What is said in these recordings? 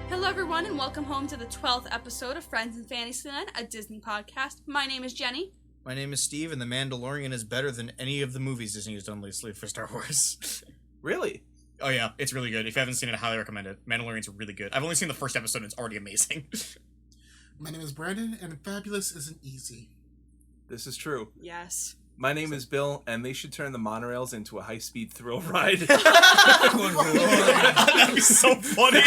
Hello everyone and welcome home to the 12th episode of Friends In Fantasyland, a Disney podcast. My name is Jenny. My name is Steve, and The Mandalorian is better than any of the movies Disney has done lately for Star Wars. Really? Oh yeah, it's really good. If you haven't seen it, I highly recommend it. Mandalorian's really good. I've only seen the first episode, and it's already amazing. My name is Brandon, and fabulous isn't easy. This is true. Yes. My name is Bill, and they should turn the monorails into a high-speed thrill ride. That'd be so funny.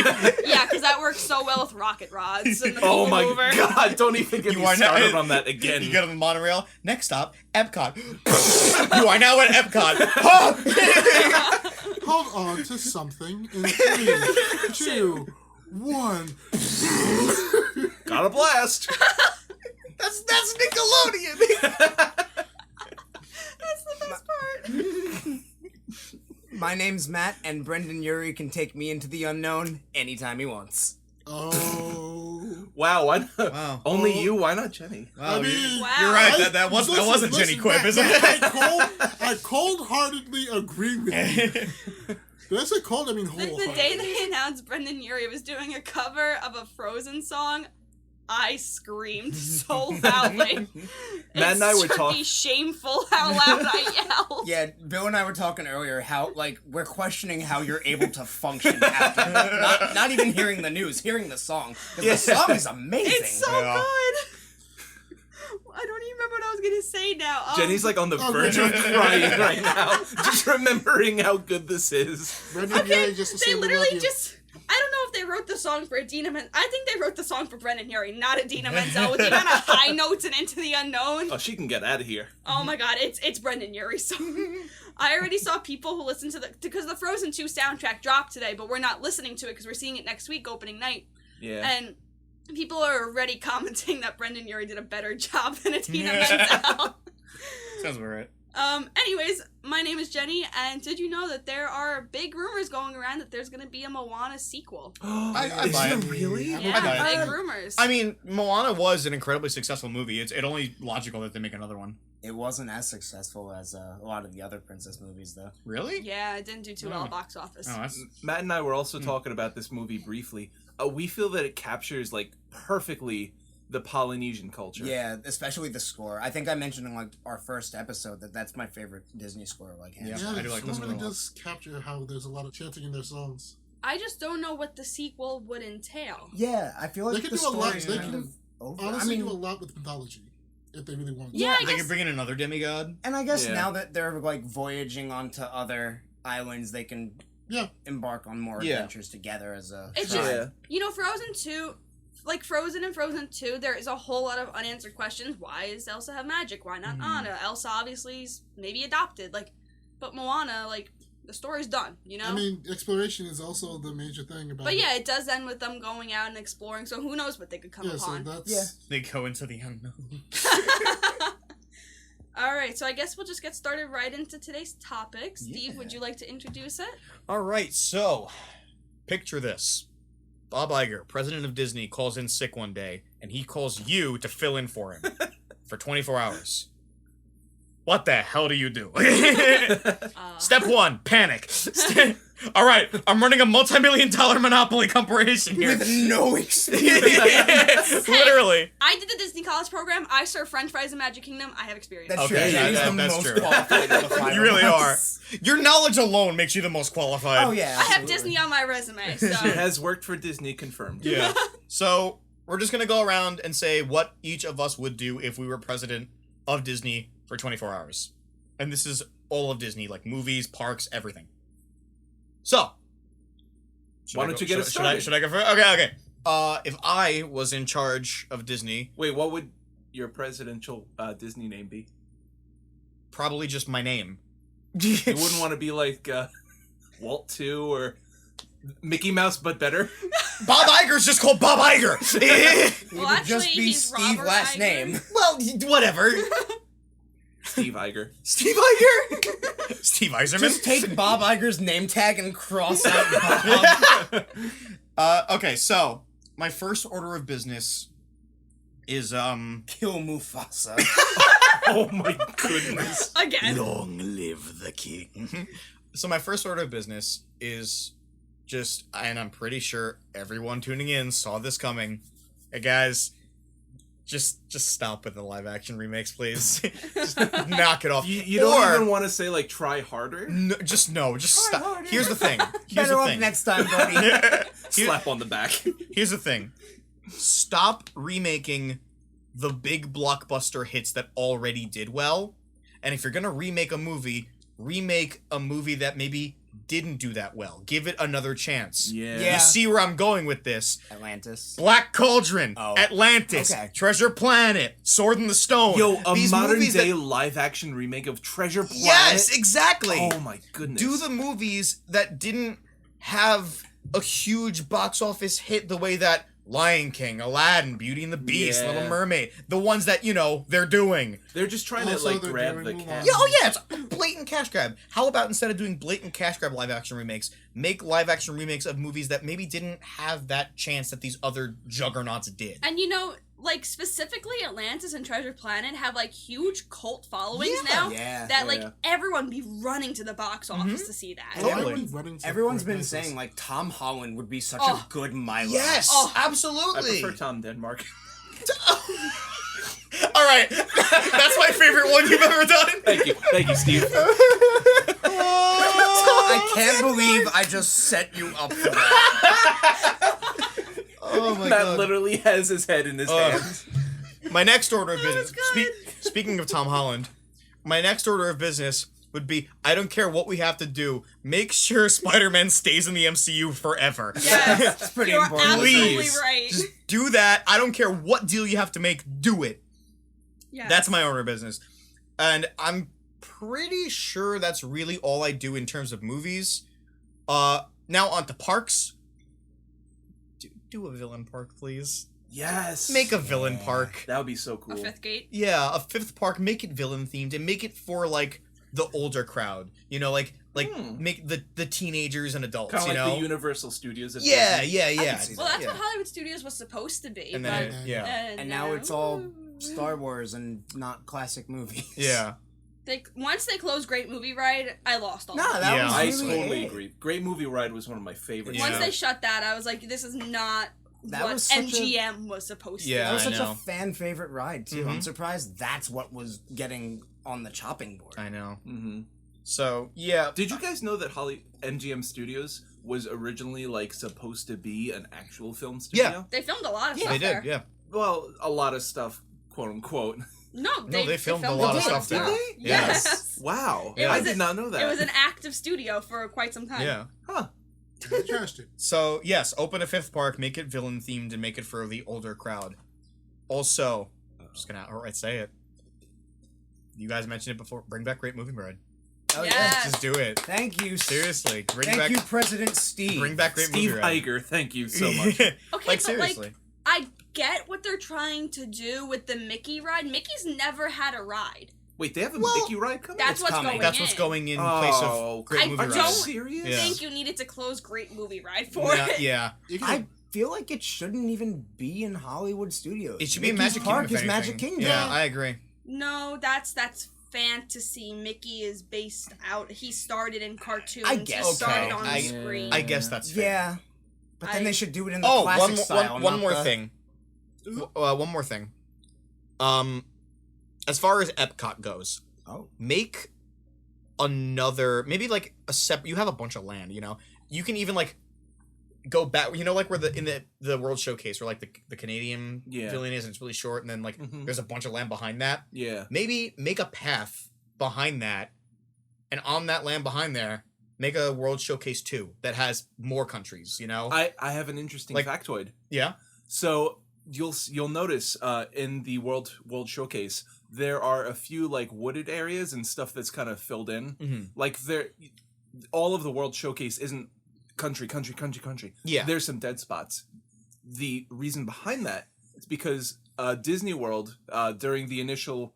Yeah, because that works so well with rocket rods and the Oh my mover. god, don't even get me started on that again. You get on the monorail. Next stop, Epcot. You are now at Epcot. Hold on to something in 3, 2, 1. Got a blast. That's Nickelodeon. That's the best part. My name's Matt, and Brendan Urie can take me into the unknown anytime he wants. Oh. Wow, why not? Wow. Only you? Why not Jenny? Wow, I mean, Wow. you're right. That wasn't Jenny Quip, is it? I cold-heartedly agree with you. Did I say cold? I mean The wholeheartedly. day they announced Brendan Urie was doing a cover of a Frozen song, I screamed so loudly. Matt and I were It's talking. be shameful how loud I yelled. Yeah, Bill and I were talking earlier how, we're questioning how you're able to function after not even hearing the news, hearing the song. Because the song is amazing. It's so Yeah. good. I don't even remember what I was gonna say now. Jenny's like on the verge of crying right now, just remembering how good this is. Brendan Okay, Urie just to they say we literally love you. just. I don't know if they wrote the song for Idina Menzel. I think they wrote the song for Brendan Urie, not Idina Menzel, with the amount of high notes and Into the Unknown. Oh, she can get out of here. Oh my god, it's Brendan Urie's song. I already saw people who listen to because the Frozen 2 soundtrack dropped today, but we're not listening to it because we're seeing it next week, opening night. Yeah. And people are already commenting that Brendan Urie did a better job than Idina Menzel. Sounds about right. Anyways, my name is Jenny, and did you know that there are big rumors going around that there's gonna be a Moana sequel? I Is buy there it. really? Yeah, buy it. big rumors. I mean, Moana was an incredibly successful movie. It's only logical that they make another one. It wasn't as successful as a lot of the other princess movies, though. Really? Yeah, it didn't do too well at box office. Oh, that's... Matt and I were also talking about this movie briefly. We feel that it captures, perfectly the Polynesian culture. Yeah, especially the score. I think I mentioned in, our first episode that's my favorite Disney score, hands Yeah. down. I do like this this one a really lot. does capture how there's a lot of chanting in their songs. I just don't know what the sequel would entail. Yeah, I feel like They could the do a lot. story's They kind can of over. honestly I mean, do a lot with mythology if they really wanted to. Yeah, I They guess. could bring in another demigod. and I guess Yeah. now that they're voyaging onto other islands, they can embark on more Yeah. adventures together as a It's tribe. just, Frozen 2, Frozen and Frozen 2, there is a whole lot of unanswered questions. Why does Elsa have magic? Why not Anna? Elsa obviously is maybe adopted. But Moana, the story's done, you know? I mean, exploration is also the major thing about But it. yeah, it does end with them going out and exploring, so who knows what they could come Yeah, so upon. that's... Yeah. They go into the unknown. Alright, so I guess we'll just get started right into today's topic. Steve, would you like to introduce it? All right, so picture this. Bob Iger, president of Disney, calls in sick one day, and he calls you to fill in for him for 24 hours. What the hell do you do? Step 1, panic. All right, I'm running a multi-million-dollar monopoly corporation here. With no experience. Literally. I did the Disney College program. I serve French fries in Magic Kingdom. I have experience. That's Okay, true. yeah, He's the that's most true. qualified of the five You of really are. us. Your knowledge alone makes you the most qualified. Oh yeah, I have absolutely. Disney on my resume, so... It has worked for Disney, confirmed. Yeah. So, we're just gonna go around and say what each of us would do if we were president of Disney for 24 hours. And this is all of Disney, movies, parks, everything. So, Why don't you get us started? Should I go first? Okay. If I was in charge of Disney, Wait, what would your presidential Disney name be? probably just my name. You wouldn't want to be Walt 2 or Mickey Mouse, but better? Bob Iger's just called Bob Iger. It Well, would actually, just be he's Steve Robert last Iger. name. Well, whatever. Steve Iger. Steve Iger? Steve Eiserman? Just take Bob Iger's name tag and cross out Bob. Okay, so my first order of business is Kill Mufasa. Oh my goodness. Again. Long live the king. So my first order of business is just, and I'm pretty sure everyone tuning in saw this coming. Hey guys, just stop with the live action remakes, please. Just knock it off. You don't even want to say like try harder. Just stop. harder. Here's the thing. Here's Better the luck thing. next time, buddy. Slap on the back. Here's the thing. Stop remaking the big blockbuster hits that already did well. And if you're gonna remake a movie that maybe didn't do that well. Give it another chance. Yeah. You see where I'm going with this. Atlantis. Black Cauldron, Oh. Atlantis, Okay. Treasure Planet, Sword in the Stone. Yo, a These modern movies day that- live action remake of Treasure Planet. Yes, exactly. Oh my goodness. Do the movies that didn't have a huge box office hit the way that Lion King, Aladdin, Beauty and the Beast, Yeah. Little Mermaid, the ones that, they're doing. They're just trying to Also, like they're grab doing the Mulan. cat. Yeah, oh yeah, it's blatant cash grab. How about instead of doing blatant cash grab live action remakes, make live action remakes of movies that maybe didn't have that chance that these other juggernauts did? And like specifically Atlantis and Treasure Planet have like huge cult followings Yeah. now. Yeah. That like Yeah. everyone be running to the box office to see that. And Totally. Everyone's been saying like Tom Holland would be such Oh. a good Milo. Yes, Oh. I absolutely. prefer Tom Denmark. All right, that's my favorite one you've ever done. Thank you, Steve. I can't believe I just set you up for that. Oh my Matt literally has his head in his hands. My next order of business. good. Speaking of Tom Holland, my next order of business would be: I don't care what we have to do. Make sure Spider-Man stays in the MCU forever. Yes, It's pretty you're important. absolutely Please. right. Just do that. I don't care what deal you have to make. Do it. Yes. That's my order of business, and I'm pretty sure that's really all I do in terms of movies. Now on to parks. Do a villain park, please. Yes. Make a villain park. That would be so cool. a fifth gate. Yeah, a fifth park. Make it villain themed and make it for like the older crowd. Make the teenagers and adults. Kind of you like know. the Universal Studios. Of Yeah, Disney. yeah, I yeah. can see Well, that's yeah. what Hollywood Studios was supposed to be. And but, then And now it's all Star Wars and not classic movies. yeah. Once they closed Great Movie Ride, I lost all. No, hope. that Yeah. was I really totally it. agree. Great Movie Ride was one of my favorites. Yeah. Once they shut that, I was like, this is not That what was such MGM was supposed Yeah, That to was be. such know. a fan favorite ride too. I'm Mhm. surprised that's what was getting on the chopping board. I know. hmm So yeah. Did you guys know that MGM Studios was originally like supposed to be an actual film studio? They filmed a lot of stuff They there. did. Yeah. Well, a lot of stuff, quote unquote. No, they filmed a lot of stuff Did there. they? Yes. Wow. It I was did not know that. It was an active studio for quite some time. Yeah. Huh. Interesting. So yes, open a fifth park, make it villain themed, and make it for the older crowd. Also, I'm just gonna outright say it. You guys mentioned it before. Bring back Great Movie Ride. Oh Yes. Just do it. Thank you. Seriously, bring Thank back. you, President Steve. Bring back Great Steve Movie Ride. Iger, thank you so much. Okay, like but seriously. like, I get what they're trying to do with the Mickey ride. Mickey's never had a ride. Wait, they have a Well, Mickey ride coming? That's It's what's coming. going That's in. what's going in place Oh, of Great I Movie Are Ride. you don't serious? Yeah. think you needed to close Great Movie Ride for Yeah, it. yeah. You can, I feel like it shouldn't even be in Hollywood Studios. It should be Mickey's Magic Park Kingdom. if is Magic anything. Kingdom. Yeah, I agree. No, that's fantasy. Mickey is based out. He started in cartoons. I guess he started so. on I- the screen. I guess that's fair. Yeah. But then I- they should do it in the Oh, classic style. one not more the- thing. One more thing. As far as Epcot goes, Oh. make another, maybe like a separate. You have a bunch of land, you know. You can even like go back. You know, like where in the World Showcase, where like the Canadian Yeah. pavilion is, and it's really short, and then like Mhm. there's a bunch of land behind that. Yeah. Maybe make a path behind that, and on that land behind there, make a World Showcase 2 that has more countries. You know. I have an interesting Like- factoid. Yeah. So you'll notice in the World Showcase there are a few like wooded areas and stuff that's kind of filled in. Mhm. Like all of the World Showcase isn't country. Yeah. There's some dead spots. The reason behind that is because Disney World during the initial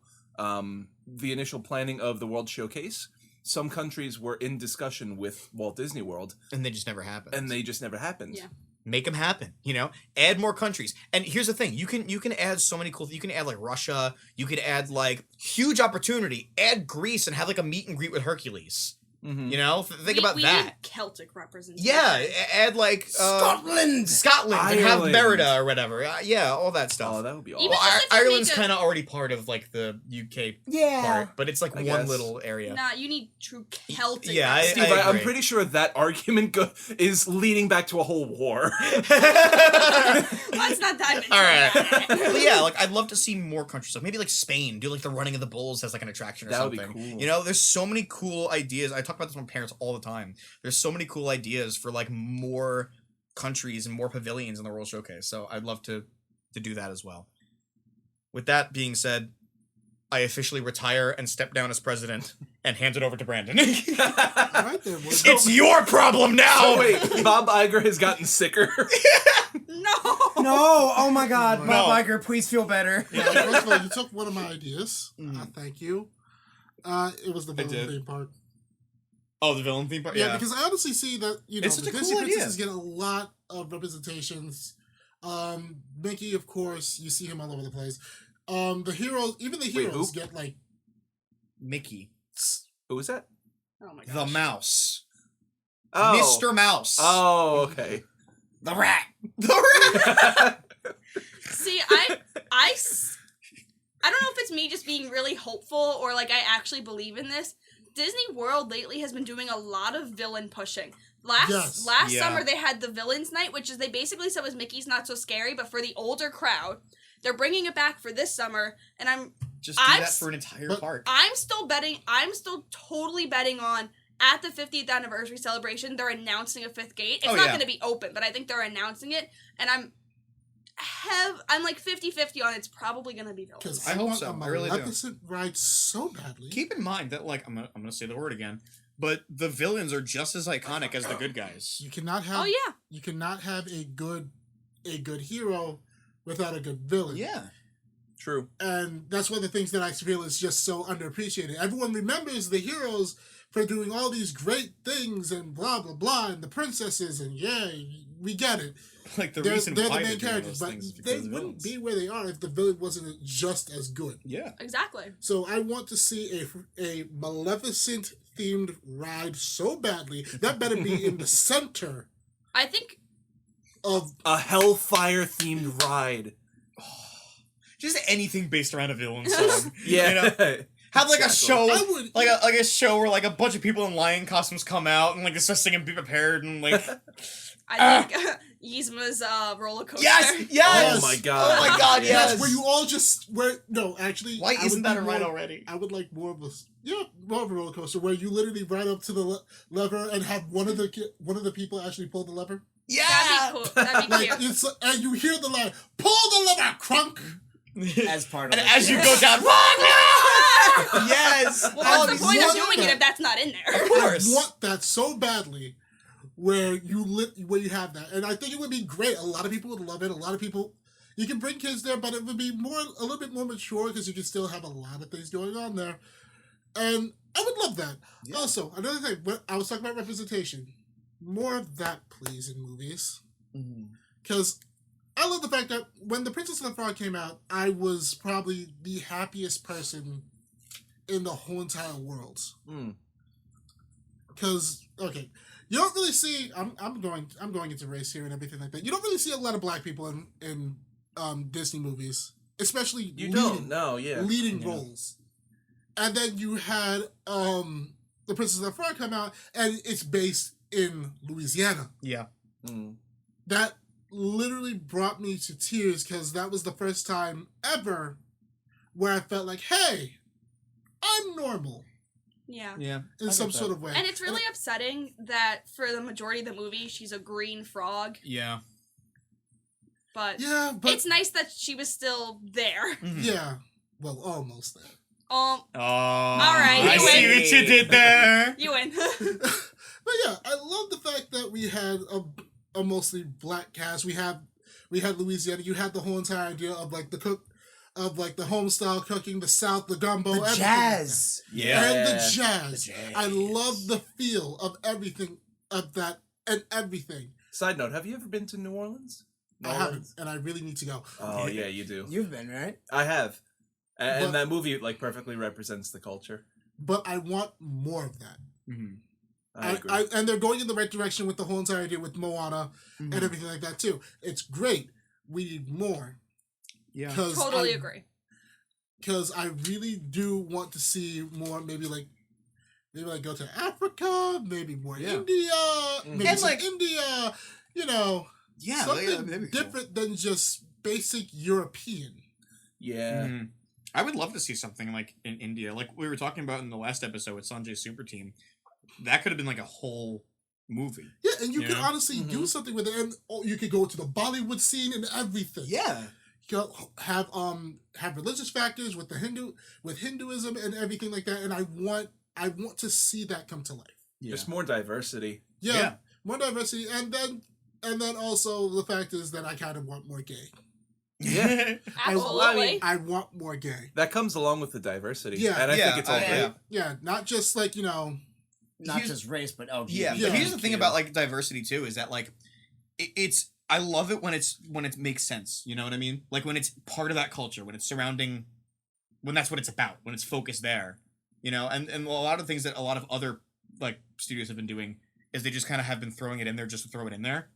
planning of the World Showcase, some countries were in discussion with Walt Disney World, And they just never happened. and they just never happened. Yeah. Make them happen, you know? Add more countries. And here's the thing, you can add so many cool, you can add like Russia, you could add like huge opportunity, add Greece and have like a meet and greet with Hercules. Mhm. You know? Think about we that. need Celtic representation. Yeah, add like Scotland! and have Ireland. Merida or whatever. Yeah, all that stuff. Oh, that would be Even awesome. Well, just if you Ireland's make a- kind of already part of like the UK Yeah. part, but it's like I one guess. little area. Nah, you need true Celtic. Yeah, Steve, I I'm agree. pretty sure that argument is leading back to a whole war. Let's not dive into All right. that. But yeah, like I'd love to see more country stuff. Maybe like Spain, do like the running of the bulls as like an attraction or That would be something. cool. You know, there's so many cool ideas. I talk about this with my parents all the time. There's so many cool ideas for like more countries and more pavilions in the World Showcase. So I'd love to do that as well. With that being said, I officially retire and step down as president and hand it over to Brandon. All right then. Well, It's your problem now. Oh wait, Bob Iger has gotten sicker. No. No! Oh my god, No. Bob Iger, please feel better. yeah, first of all, you took one of my ideas. Mhm. Thank you. It was the I villain did. theme park. Oh, the villain theme park. Yeah, because I honestly see that It's the such a Disney cool idea. princesses get a lot of representations. Mickey, of course, you see him all over the place. The heroes, even the Wait, heroes, who? get like Mickey, Who was that? Oh my the gosh. mouse, Oh. Mr. Mouse. Oh, okay. The rat! The See, I don't know if it's me just being really hopeful or like I actually believe in this. Disney World lately has been doing a lot of villain pushing. Last Yeah. summer they had the Villains Night, which is they basically said was Mickey's Not So Scary, but for the older crowd. They're bringing it back for this summer, and Just do I'm that s- for an entire but- park. I'm still totally betting on at the 50th anniversary celebration, they're announcing a fifth gate. It's Oh, not yeah. going to be open, but I think they're announcing it, and I'm like 50-50 on it's probably going to be Villains. because I I hope want so. a I really do. Maleficent ride so badly. Keep in mind that like I'm gonna say the word again, but the villains are just as iconic as the good guys. You cannot have Oh yeah. you cannot have a good hero without a good villain. Yeah. True. And that's one of the things that I feel is just so underappreciated. Everyone remembers the heroes for doing all these great things and blah blah blah, and the princesses, and yeah, we get it. Like the they're recent the plight main of doing characters, those but things is because they of the wouldn't villains. be where they are if the villain wasn't just as good. Yeah. Exactly. So I want to see a Maleficent themed ride so badly. That better be in the center I think of A Hellfire themed ride. Just anything based around a villain song. Yeah. You know? Have like a Exactly. show, I would like a show where like a bunch of people in lion costumes come out and like they start singing "Be Prepared" and like I think Yzma's roller coaster. yes. Oh my god. Oh my god, yes, yes. where you all just no, actually, Why I isn't would that be a ride more- already? I would like more of a more of a roller coaster where you literally ride up to the lever and have one of the people actually pull the lever. Yeah. That'd be cool. That'd be Like cute. it's and you hear the line, pull the lever, crunk. As part of And it. as you go down, run! Yes. Well, I what's the point of want doing it that. if that's not in there? Of course. I want that so badly, where you have that, and I think it would be great. A lot of people would love it. A lot of people, you can bring kids there, but it would be a little bit more mature because you can still have a lot of things going on there, and I would love that. Yeah. Also, another thing, I was talking about representation. More of that, please, in movies, because I love the fact that when The Princess and the Frog came out, I was probably the happiest person in the whole entire world. Mm. Because you don't really see. I'm going into race here and everything like that. You don't really see a lot of black people in Disney movies, especially You don't. No. Yeah. leading Yeah. roles. And then you had The Princess and the Frog come out, and it's based in Louisiana. Yeah. Mm. That literally brought me to tears because that was the first time ever where I felt like, hey, I'm normal Yeah. Yeah. in some sort of way. And it's really upsetting that for the majority of the movie, she's a green frog. Yeah. But Yeah, but it's nice that she was still there. yeah, well, almost there. Oh. right, I you see win. what you did there. You win. But yeah, I love the fact that we had a mostly black cast. We had Louisiana. You had the whole entire idea of like the home style cooking, the South, the gumbo, The everything jazz. Yeah. and the Yeah. jazz. The jazz. I love the feel of everything of that and everything. Side note: have you ever been to New Orleans? I haven't, and I really need to go. Oh yeah, you do. You've been, right? I have, and But- that movie like perfectly represents the culture. But I want more of that. Mm-hmm. I agree. And they're going in the right direction with the whole entire idea with Moana and everything like that too. It's great. We need more. Yeah. Totally agree. Because I really do want to see more. Maybe go to Africa. Maybe more India. Maybe And, some like- India. You know, Yeah, something that'd be cool. different than just basic European. Yeah. Mhm. I would love to see something like in India, like we were talking about in the last episode with Sanjay's Super Team. That could have been like a whole movie. Yeah, and you could Yeah. honestly do something with it, and you could go to the Bollywood scene and everything. Yeah. You could have religious factors with Hinduism and everything like that, and I want to see that come to life. Yeah. There's more diversity. Yeah, more diversity, and then also the fact is that I kind of want more gay. Yeah. Absolutely. I want more gay. That comes along with the diversity. Yeah. And I Yeah, think it's all I- great. yeah. Yeah, not just like Not Here's- just race, but LGBT. Yeah, Yeah. but here's the thing about like diversity too is that like it's I love it when it makes sense. You know what I mean? Like when it's part of that culture, when it's surrounding, when that's what it's about, when it's focused there. You know, and a lot of things that a lot of other like studios have been doing is they just kind of have been throwing it in there just to throw it in there,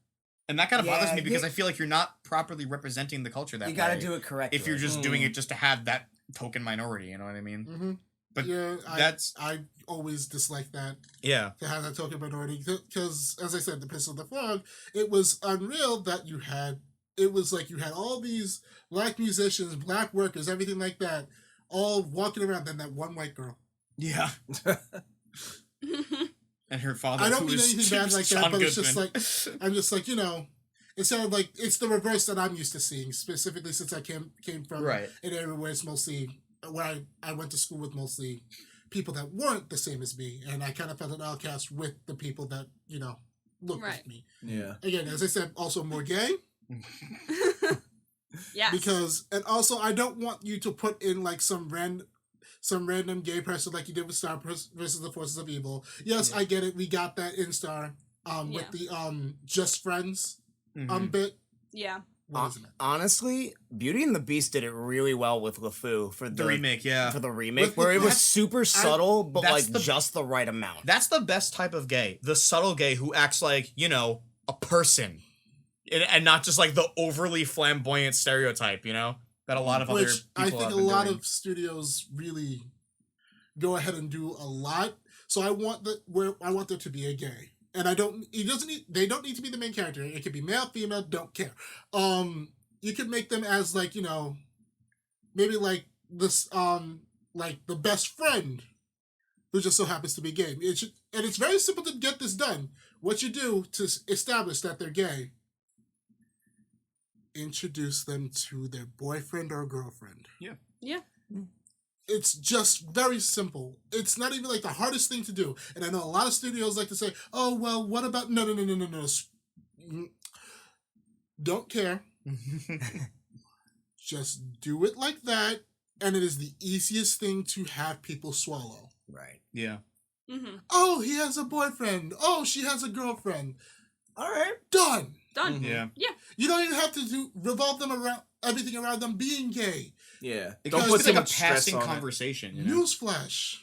and that kind of bothers Yeah, me because you- I feel like you're not properly representing the culture that You gotta way do it correctly. if you're just doing it just to have that token minority. You know what I mean? Mhm. But yeah, that's I always dislike that. yeah. To have that token minority, because as I said, the Prince of the Frog, it was unreal that you had all these black musicians, black workers, everything like that, all walking around, then that one white girl. Yeah. And her father. I don't who mean is anything bad like John that, but it's Goodman. just like I'm just like it's sort of like it's the reverse that I'm used to seeing, specifically since I came from Right. an area where it's mostly where I went to school with mostly people that weren't the same as me, and I kind of felt an outcast with the people that looked Right. like me. Yeah. Again, as I said, also more gay. Yes. Because and also I don't want you to put in like some random gay person like you did with Star versus the Forces of Evil. Yes, I get it. We got that in Star with the Just Friends Mhm. bit. Yeah. What is it? Honestly, Beauty and the Beast did it really well with LeFou for The remake, yeah. For the remake, With- where it was that's- super subtle, but that's like the- just the right amount. That's the best type of gay. The subtle gay who acts like, a person. And not just like the overly flamboyant stereotype, that a lot of other Which people I think have a been lot doing. of studios really go ahead and do a lot. So I want there to be a gay. And they don't need to be the main character. It could be male, female, don't care. You could make them as like, maybe like this like the best friend who just so happens to be gay. And it's very simple to get this done. What you do to establish that they're gay, introduce them to their boyfriend or girlfriend. Yeah. Yeah. It's just very simple. It's not even like the hardest thing to do. And I know a lot of studios like to say, "Oh well, what about no." Don't care. Just do it like that, and it is the easiest thing to have people swallow. Right. Yeah. Mm-hmm. Oh, he has a boyfriend. Oh, she has a girlfriend. All right. Done. Done. Mhm. Yeah. You don't even have to revolve them around everything around them being gay. Yeah. It Don't could put be too like a much stress passing on it. conversation, Newsflash.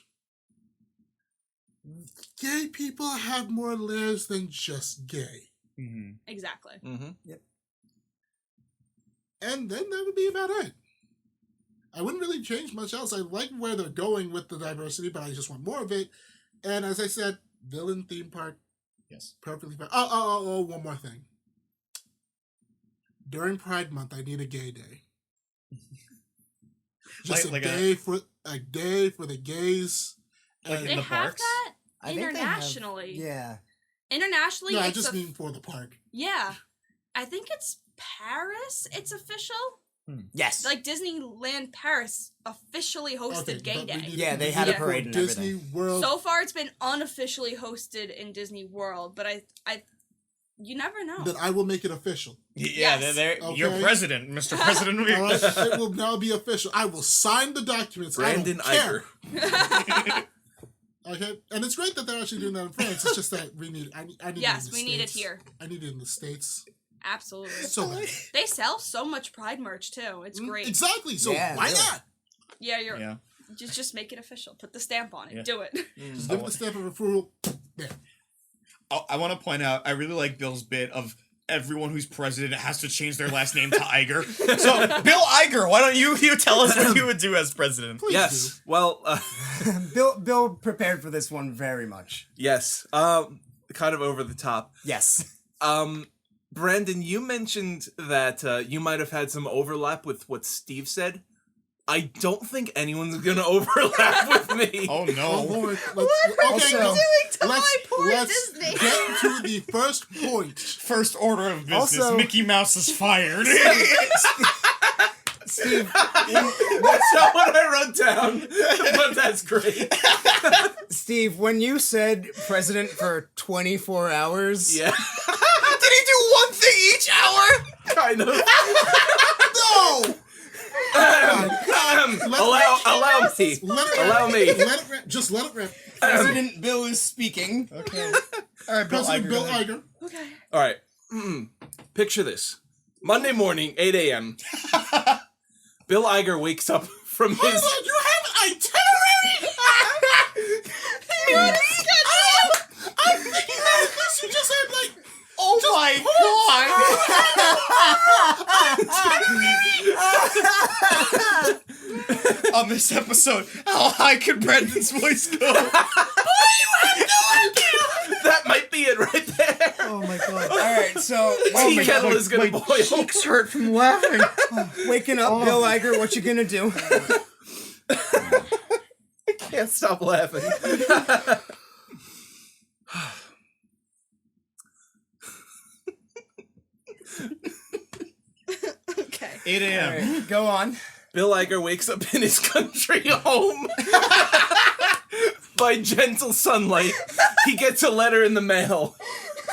Gay people have more layers than just gay. Mm-hmm. Exactly. Mm-hmm. And then that would be about it. I wouldn't really change much else. I like where they're going with the diversity, but I just want more of it. And as I said, villain theme park, Yes. perfectly fine. Oh, one more thing. During Pride Month, I need a gay day. Just Like a day for the gays. Like And- in They the have parks? that I think they have- internationally. Yeah. Internationally, no, I it's just mean for the park. yeah. I think it's Paris. It's official. Yes. Like Disneyland Paris officially hosted Okay, Gay but we Day. need- Yeah, they we had a need for parade and Disney everything. World. So far, it's been unofficially hosted in Disney World, but you never know. Then I will make it official. Yeah, Yes. You're Okay. president, Mr. President. All right, it will now be official. I will sign the documents. Brandon I don't care. Iger. Okay, and it's great that they're actually doing that in France. It's just that I need it in Yes, the we need it States. here. I need it in the States. Absolutely. So bad. They sell so much Pride merch too. It's great. Exactly. So Yeah, why really. not? Yeah, you're Yeah. just make it official. Put the stamp on it. Yeah. Do it. Just give it the stamp of approval. There. I want to point out, I really like Bill's bit of everyone who's president has to change their last name to Iger. So, Bill Iger, why don't you tell us what you would do as president? Please Yes. Well, Bill prepared for this one very much. yes. Kind of over the top. Yes. Brandon, you mentioned that you might have had some overlap with what Steve said. I don't think anyone's gonna overlap with me. Oh, Oh no. Lord. Also- Let's get to the first point. First order of business, Also- Mickey Mouse is fired. Steve, That's not what I wrote down, but that's great. Steve, when you said president for 24 hours, Yeah, Did he do one thing each hour? kind of. No! Allow me. Let it Allow rip. me. Let it rip. Just let it rip. President Bill is speaking. Okay. All right, Bill President Iger. Bill go ahead. Iger. Okay. All right. Picture this: Monday morning, 8 a.m. Bill Iger wakes up from Hold his. on, you have an itinerary? I'm thinking that at least you just had like. Oh my god! On this episode, how high could Brandon's voice go? That might be it right there. Oh my god. Alright, so Tea kettle is gonna boil. cheeks hurt from laughing. waking up, Bill Iger, what you gonna do? Can't stop laughing. Okay. 8 a.m. Alright, go on. Bill Iger wakes up in his country home. By gentle sunlight, he gets a letter in the mail.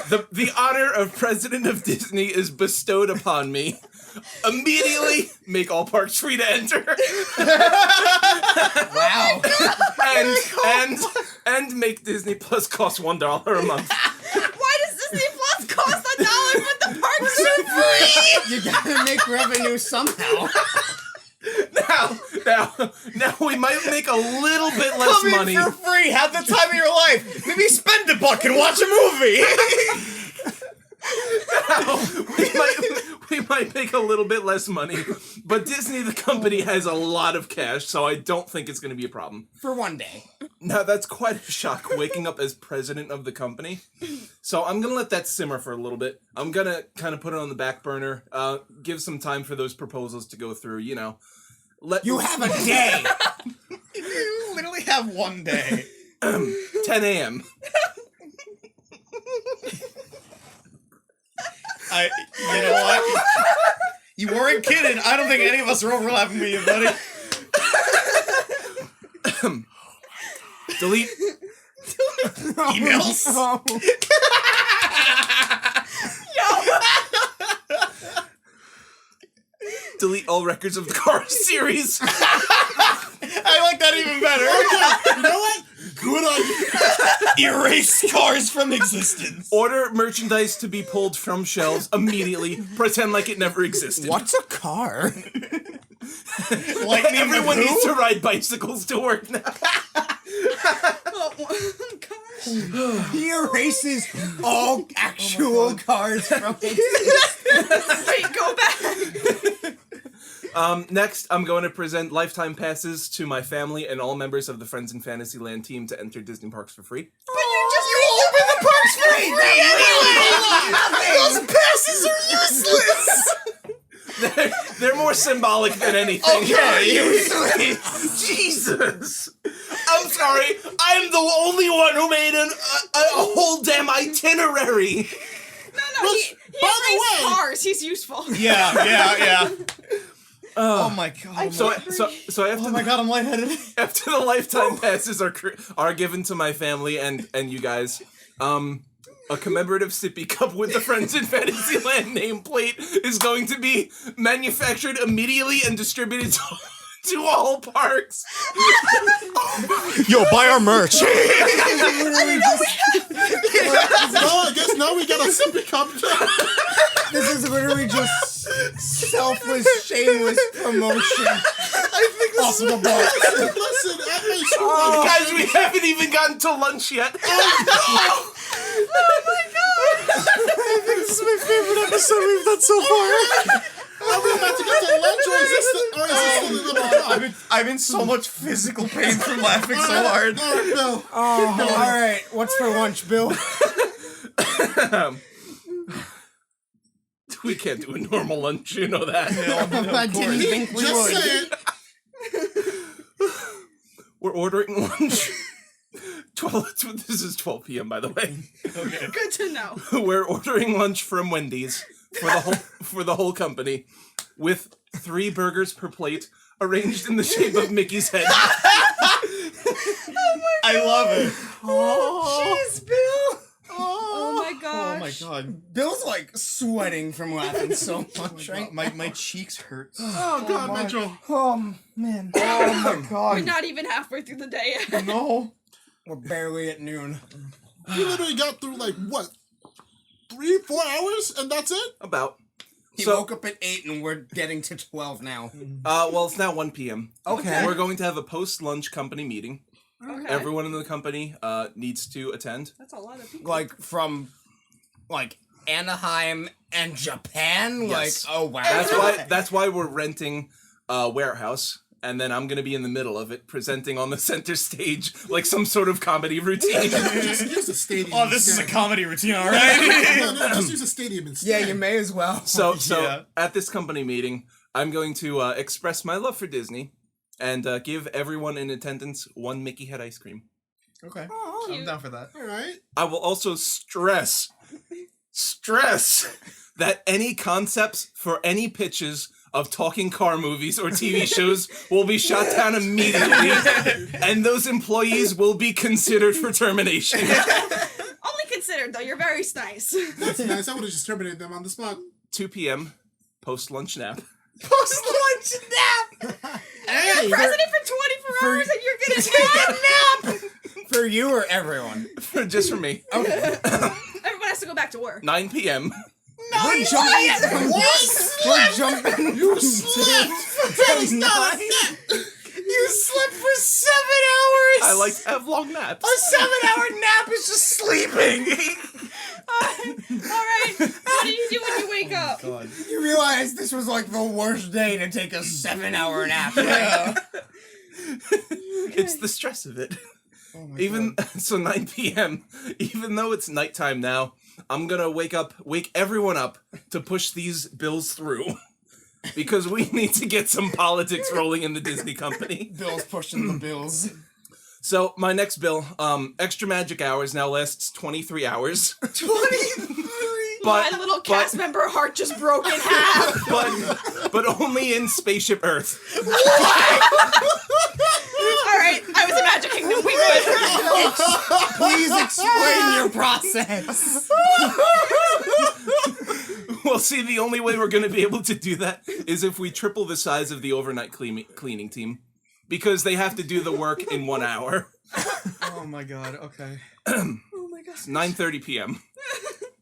The honor of President of Disney is bestowed upon me. Immediately, make all parks free to enter. Wow. and make Disney Plus cost $1 a month. Why does Disney Plus cost $1 but the parks are free? You gotta make revenue somehow. Now we might make a little bit less Come money. in for free. Have the time of your life. Maybe spend $1 and watch a movie. we might make a little bit less money, but Disney, the company, has a lot of cash, so I don't think it's going to be a problem. For one day. Now, that's quite a shock, waking up as president of the company. So I'm going to let that simmer for a little bit. I'm going to kind of put it on the back burner, give some time for those proposals to go through, you know. You have a day! You literally have one day. 10 a.m. You know what? You weren't kidding. I don't think any of us are overlapping with you, buddy. Delete. Emails? Oh. Delete all records of the Cars series. I like that even better. You know what? Good on you. Erase Cars from existence. Order merchandise to be pulled from shelves immediately. Pretend like it never existed. What's a car? Lightning Everyone McGoo? needs to ride bicycles to work now. Oh, gosh. He erases all actual cars from existence. Wait, go back. Next, I'm going to present lifetime passes to my family and all members of the Friends in Fantasyland team to enter Disney parks for free. But you open the parks for free anyway! Those passes are useless! They're more symbolic than anything. Okay, useless! Jesus! I'm sorry, I'm the only one who made a whole damn itinerary! No, he by the erased way- cars. He's useful. Yeah. Oh my god. So after Oh my god, I'm lightheaded. after the lifetime passes are given to my family and you guys, a commemorative sippy cup with the Friends in Fantasyland nameplate is going to be manufactured immediately and distributed to all parks. Yo, buy our merch. No, I guess now we got a sippy cup. This is literally just selfless, shameless promotion. I think this is Listen, at my school. guys, we haven't even gotten to lunch yet. Oh my god! This is my favorite episode we've done so far. Are we about to get to lunch, or is this still in the cup? I'm in so much physical pain from laughing so hard. All right, Bill. Oh, all right. What's for lunch, Bill? We can't do a normal lunch, you know that. I didn't think we Just would. say it. We're ordering lunch. This is 12 p.m. by the way. Okay. Good to know. We're ordering lunch from Wendy's for the whole company, with 3 burgers per plate, arranged in the shape of Mickey's head. I love it. Jeez, Bill. Oh my Oh gosh. my god. Bill's like sweating from laughing so much. Right? My cheeks hurt. Oh, God, my- Metro. Oh man. Oh my We're god. not even halfway through the day yet. No. We're barely at noon. We literally got through, like, what? 3-4 hours? And that's it? About. He So- woke up at 8 and we're getting to 12 now. Well, it's now 1 p.m. Okay. We're going to have a post-lunch company meeting. Okay. Everyone in the company needs to attend. That's a lot of people. Like from like Anaheim and Japan? Yes. Like, oh wow. That's why we're renting a warehouse, and then I'm gonna be in the middle of it, presenting on the center stage like some sort of comedy routine. Just use the stadium. Oh, this is a instead. comedy routine, all right? No, just use a stadium instead. Yeah, you may as well. So Yeah. at this company meeting, I'm going to express my love for Disney and give everyone in attendance 1 Mickey head ice cream. Okay. Oh, I'm down for that. All right. I will also stress that any concepts for any pitches of talking car movies or TV shows will be shot down immediately, and those employees will be considered for termination. Only considered though. You're very nice. That's nice. I would have just terminated them on the spot. 2 p.m. post-lunch nap. post-lunch nap! Hey, President for 24 hours and you're gonna take a nap. for you or everyone? Just for me. Okay. Everyone has to go back to work. 9 p.m. We're jumping. We're jumping. You slept. That is not a nap. You slept for 7 hours. I like to have long naps. A 7-hour nap is just sleeping. Alright. What do you do when you wake up? God. You realize this was like the worst day to take a 7-hour nap. Yeah. It's the stress of it. Oh my Even God. so, 9 p.m. Even though it's nighttime now, I'm gonna wake everyone up to push these bills through, because we need to get some politics rolling in the Disney company. Bill's pushing the bills. So my next bill, extra magic hours now lasts 23 hours. 23. But My little cast member heart just broke in half. but only in Spaceship Earth. Alright, I was in Magic Kingdom. We good. Please explain your process. Well, see, the only way we're gonna be able to do that is if we triple the size of the overnight cleaning team, because they have to do the work in 1 hour. Oh my God. Okay. Oh my gosh. 9:30 p.m.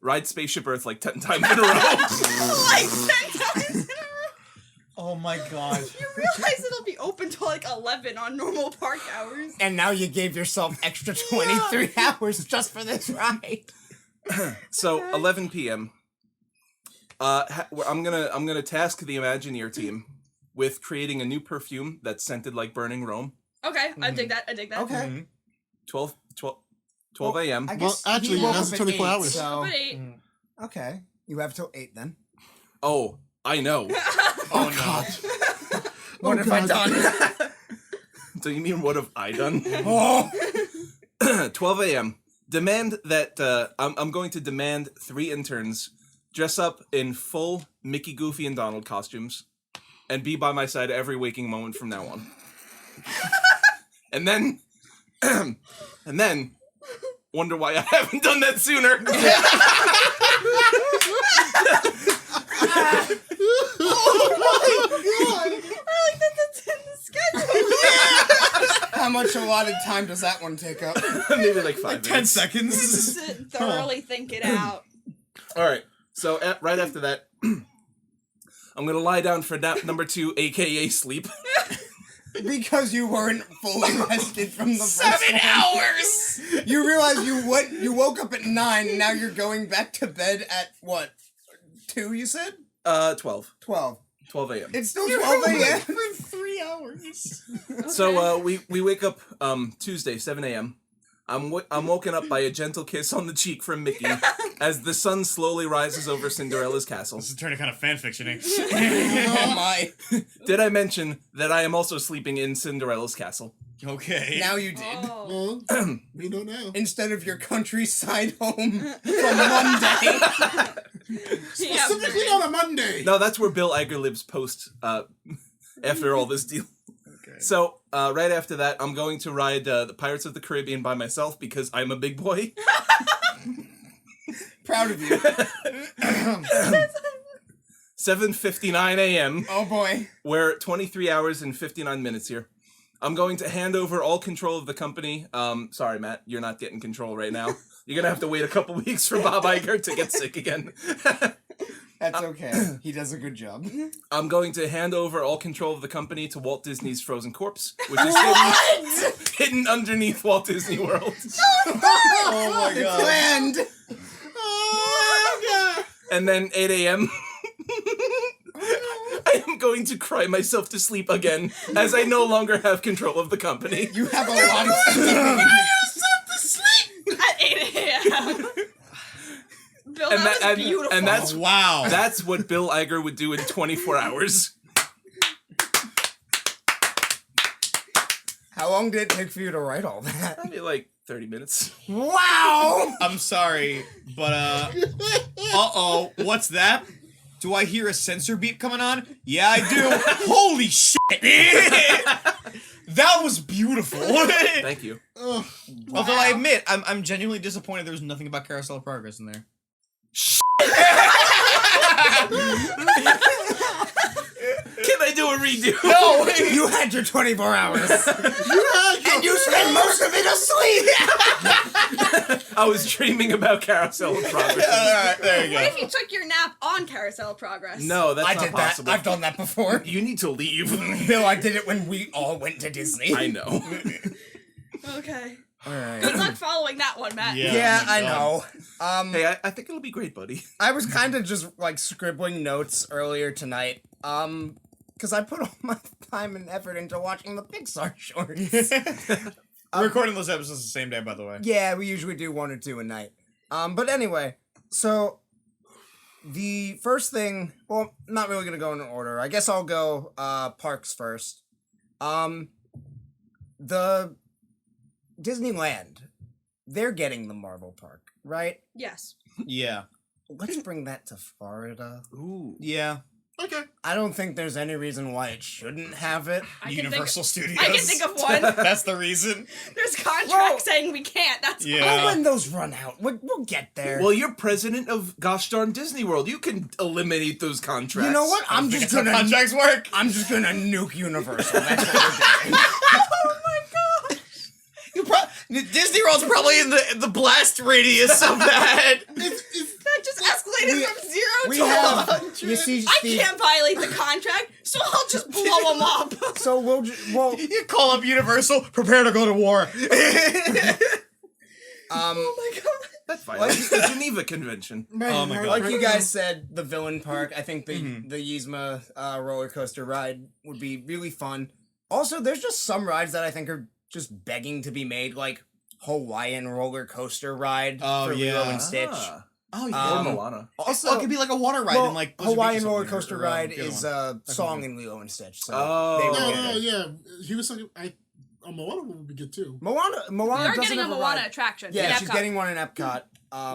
Ride Spaceship Earth like 10 times in a row. Like 10 times in a row. Oh my God. You realize it'll be open till like 11 on normal park hours. And now you gave yourself extra 23 hours just for this ride. So 11 p.m. I'm gonna task the Imagineer team with creating a new perfume that's scented like burning Rome. Okay, I dig that. I dig that. Okay. Mhm. 12 a.m. I Well, guess actually, he woke that's up at 24 8, hours. So, But 8. okay. You have till 8 then. Oh, I know. Oh no. What have I God. done? So you mean what have I done? Oh. 12 a.m. Demand that I'm going to demand 3 interns dress up in full Mickey, Goofy, and Donald costumes and be by my side every waking moment from now on. And then wonder why I haven't done that sooner. I like that that's in the schedule. How much allotted time does that one take up? Maybe like 5 10 minutes. seconds. Sit and thoroughly think it out. All right. So right after that, I'm gonna lie down for nap number 2, aka sleep. Because you weren't fully rested from the first 7 one. hours! You realize you woke up at 9, and now you're going back to bed at what? 2, you said? 12. 12. 12 a.m. It's still 12 a.m. For 3 hours. So we wake up Tuesday 7 a.m. I'm woken up by a gentle kiss on the cheek from Mickey as the sun slowly rises over Cinderella's castle. This is turning kind of fanfiction-y. Oh my. Did I mention that I am also sleeping in Cinderella's castle? Okay. Now you did. Oh. Well, we know now. Instead of your countryside home from Monday. Yeah, Specifically on a Monday. No, that's where Bill Iger lives post after all this deal. Okay. So right after that, I'm going to ride the Pirates of the Caribbean by myself because I'm a big boy. Proud of you. 7:59 a.m. Oh boy. We're 23 hours and 59 minutes here. I'm going to hand over all control of the company. Sorry, Matt, you're not getting control right now. You're gonna have to wait a couple weeks for Bob Iger to get sick again. That's okay. He does a good job. I'm going to hand over all control of the company to Walt Disney's Frozen Corpse, which is hidden underneath Walt Disney World. Oh my It's god. planned. Oh, God. And then 8 a.m. I am going to cry myself to sleep again, as I no longer have control of the company. You have a lot of At 8 a.m. Bill, that was beautiful. And that's Wow. that's what Bill Iger would do in 24 hours. How long did it take for you to write all that? Maybe like 30 minutes. Wow! I'm sorry, but uh-oh, what's that? Do I hear a sensor beep coming on? Yeah, I do. Holy shit! That was beautiful. Thank you. Oh, Although I admit, I'm genuinely disappointed there was nothing about Carousel of Progress in there. Can I do a redo? No! You had your 24 hours. and You spent most of it asleep! I was dreaming about Carousel of Progress. Alright, there you What go. if you took your nap on Carousel of Progress? No, that's I not did possible. that. I've done that before. You need to leave. Bill, I did it when we all went to Disney. I know. Okay. Alright. Good luck following that one, Matt. Yeah. Yeah, Oh my I God. know. Hey, I think it'll be great, buddy. I was kind of just like scribbling notes earlier tonight. Because I put all my time and effort into watching the Pixar shorts. We're recording those episodes the same day, by the way. Yeah, we usually do 1 or 2 a night. But anyway, so the first thing, well, I'm not really gonna go in order. I guess I'll go parks first. The Disneyland, they're getting the Marvel Park, right? Yes. Yeah. Let's bring that to Florida. Ooh. Yeah. okay. I don't think there's any reason why it shouldn't have it. I can Universal Studios. I can think of one. That's the reason. There's contracts Whoa. saying we can't. That's Yeah. When those run out, we'll get there. Well, you're president of gosh darn Disney World. You can eliminate those contracts. you know what? I'm Think just that's how gonna contracts work. I'm just gonna nuke Universal. That's what we're doing. Oh my god. Disney World's probably in the blast radius of that. That just escalated from 0 We to have 100. you see, I Steve. Can't violate the contract, so I'll just blow them up. So we'll You call up Universal, prepare to go to war. Oh my god. That's fine. Like the Geneva Convention. Oh my God. like you guys said, the Villain Park. I think the Mhm. the Yzma roller coaster ride would be really fun. Also, there's just some rides that I think are just begging to be made, like Hawaiian roller coaster ride Oh, for Lilo yeah. and Stitch. Oh Or Um, Moana. Also, it could be like a water ride well, in like Blizzard Beach or Hawaiian something, roller coaster or, ride the other is one. a song Okay. in Lilo and Stitch. So Oh. they No, were no, good. yeah. He was talking. Moana would be good too. Moana We are doesn't getting a have a Moana ride. attraction. Yeah, in she's Epcot. getting one in Epcot.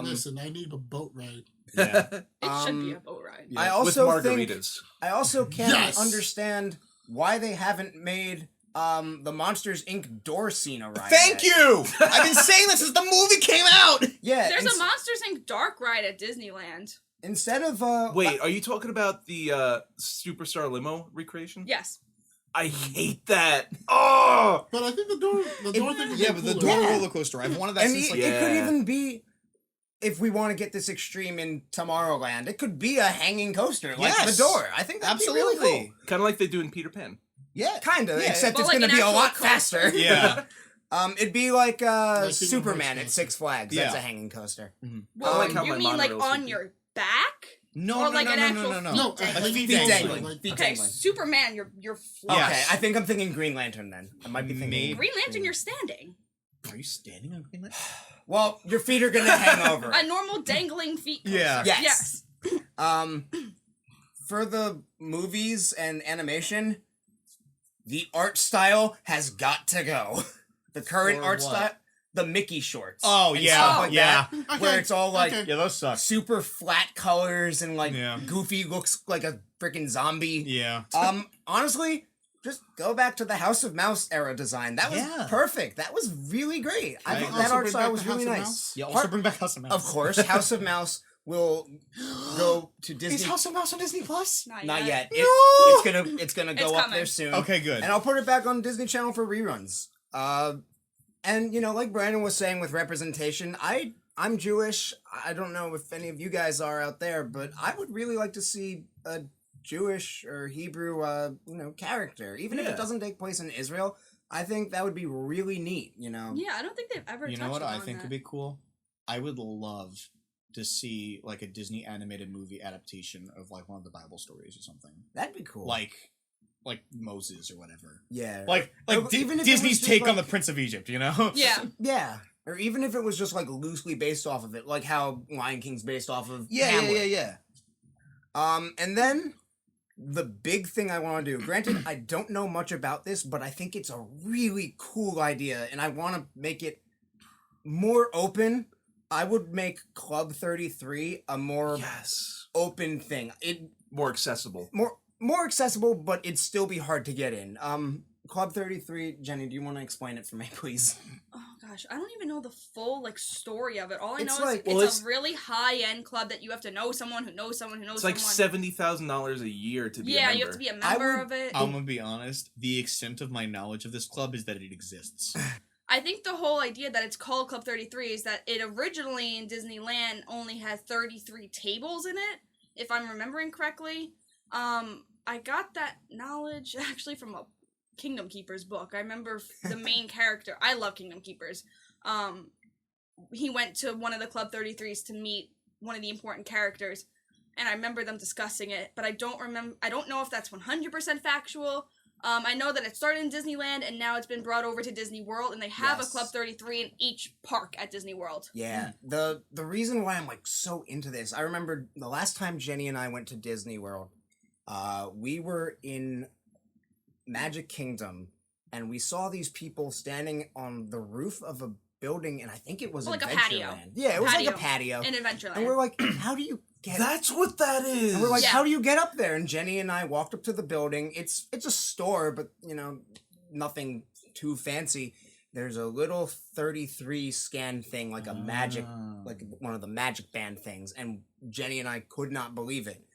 Listen, I need a boat ride. Yeah. It should be a boat ride. Yeah, I also with think- margaritas. I also can't Yes! understand why they haven't made the Monsters Inc. door scene a ride. Thank yet. you! I've been saying this since the movie came out! Yeah, There's and a Monsters Inc. dark ride at Disneyland. instead of Wait, are you talking about the Superstar Limo recreation? Yes. I hate that. Oh! But I think the door thing is Yeah, but the cooler. door Yeah. roller coaster. I've wanted that and since it, like. it could Yeah. even be, if we want to get this extreme in Tomorrowland, it could be a hanging coaster like Yes. the door. I think that'd be really Absolutely. cool. Kind of like they do in Peter Pan. Yeah. Kind of, Yeah. except But it's like going to an be a actual lot coaster. faster. Yeah. It'd be like Kingdom Superman Hearts at Six Flags. That's Yeah. a hanging coaster. Well, like how you my mean like monorails would on be. your back? No, Or no, like no, an no, actual no, no, no. No, feet dangling? Like feet Feet dangling. dangling. Feet Okay, dangling. Superman, you're flying. Okay, Yes. I think I'm thinking Green Lantern then. I might be thinking. Maybe. Green Lantern, you're standing. Are you standing on Green Lantern? Well, your feet are going to hang over. A normal dangling feet coaster. Yeah. Yes. Yes. For the movies and animation, the art style has got to go. The current For art what? style, the Mickey shorts. Oh, and yeah, stuff like yeah. that, Okay, where it's all like okay. Yeah, those suck. super flat colors and like Yeah. Goofy looks like a freaking zombie. Yeah. Honestly, just go back to the House of Mouse era design. That was Yeah. perfect. That was really great. I think that Also art bring style back was the really House of nice. Mouse? Yeah, also Part- bring back House of Mouse. Of course, House of Mouse will go to Disney. Is House of Mouse on Disney Plus? Not yet. No! It's gonna go It's up coming. there soon. Okay, good. And I'll put it back on Disney Channel for reruns. And you know, like Brandon was saying with representation, I'm Jewish. I don't know if any of you guys are out there, but I would really like to see a Jewish or Hebrew character, even if Yeah. it doesn't take place in Israel. I think that would be really neat. You know. Yeah, I don't think they've ever You touched know what I on think that. would be cool? I would love to see like a Disney animated movie adaptation of like one of the Bible stories or something. That'd be cool. Like Moses or whatever. yeah. Like Even if it Disney's was just, take on the like- Prince of Egypt, you know? Yeah. Yeah. Or even if it was just like loosely based off of it, like how Lion King's based off of Hamlet. yeah. And then the big thing I want to do, granted, I don't know much about this, but I think it's a really cool idea, and I want to make it more open. I would make Club 33 a more Yes. open thing. It More accessible. more accessible, but it'd still be hard to get in. Club 33, Jenny, do you want to explain it for me, please? Oh gosh, I don't even know the full like story of it. All I It's know like- is well, it's a really high end club that you have to know someone who knows someone who knows It's like someone. $70,000 a year to be a Yeah, member. you have to be a I member would- of it. I'm gonna be honest. The extent of my knowledge of this club is that it exists. I think the whole idea that it's called Club 33 is that it originally in Disneyland only had 33 tables in it, if I'm remembering correctly. I got that knowledge actually from a Kingdom Keepers book. I remember the main character. I love Kingdom Keepers. He went to one of the Club 33s to meet one of the important characters, and I remember them discussing it, but I don't know if that's 100% factual. I know that it started in Disneyland and now it's been brought over to Disney World, and they have Yes. a Club 33 in each park at Disney World. Yeah, the reason why I'm like so into this, I remember the last time Jenny and I went to Disney World, we were in Magic Kingdom, and we saw these people standing on the roof of a building, and I think it was Like a patio. Adventureland. Yeah, it was like a patio. In Adventureland. And we're like, how do you get That's what that is. And we're like, Yeah. how do you get up there? And Jenny and I walked up to the building. It's a store, but you know, nothing too fancy. There's a little 33 scan thing, like a magic, like one of the magic band things. And Jenny and I could not believe it.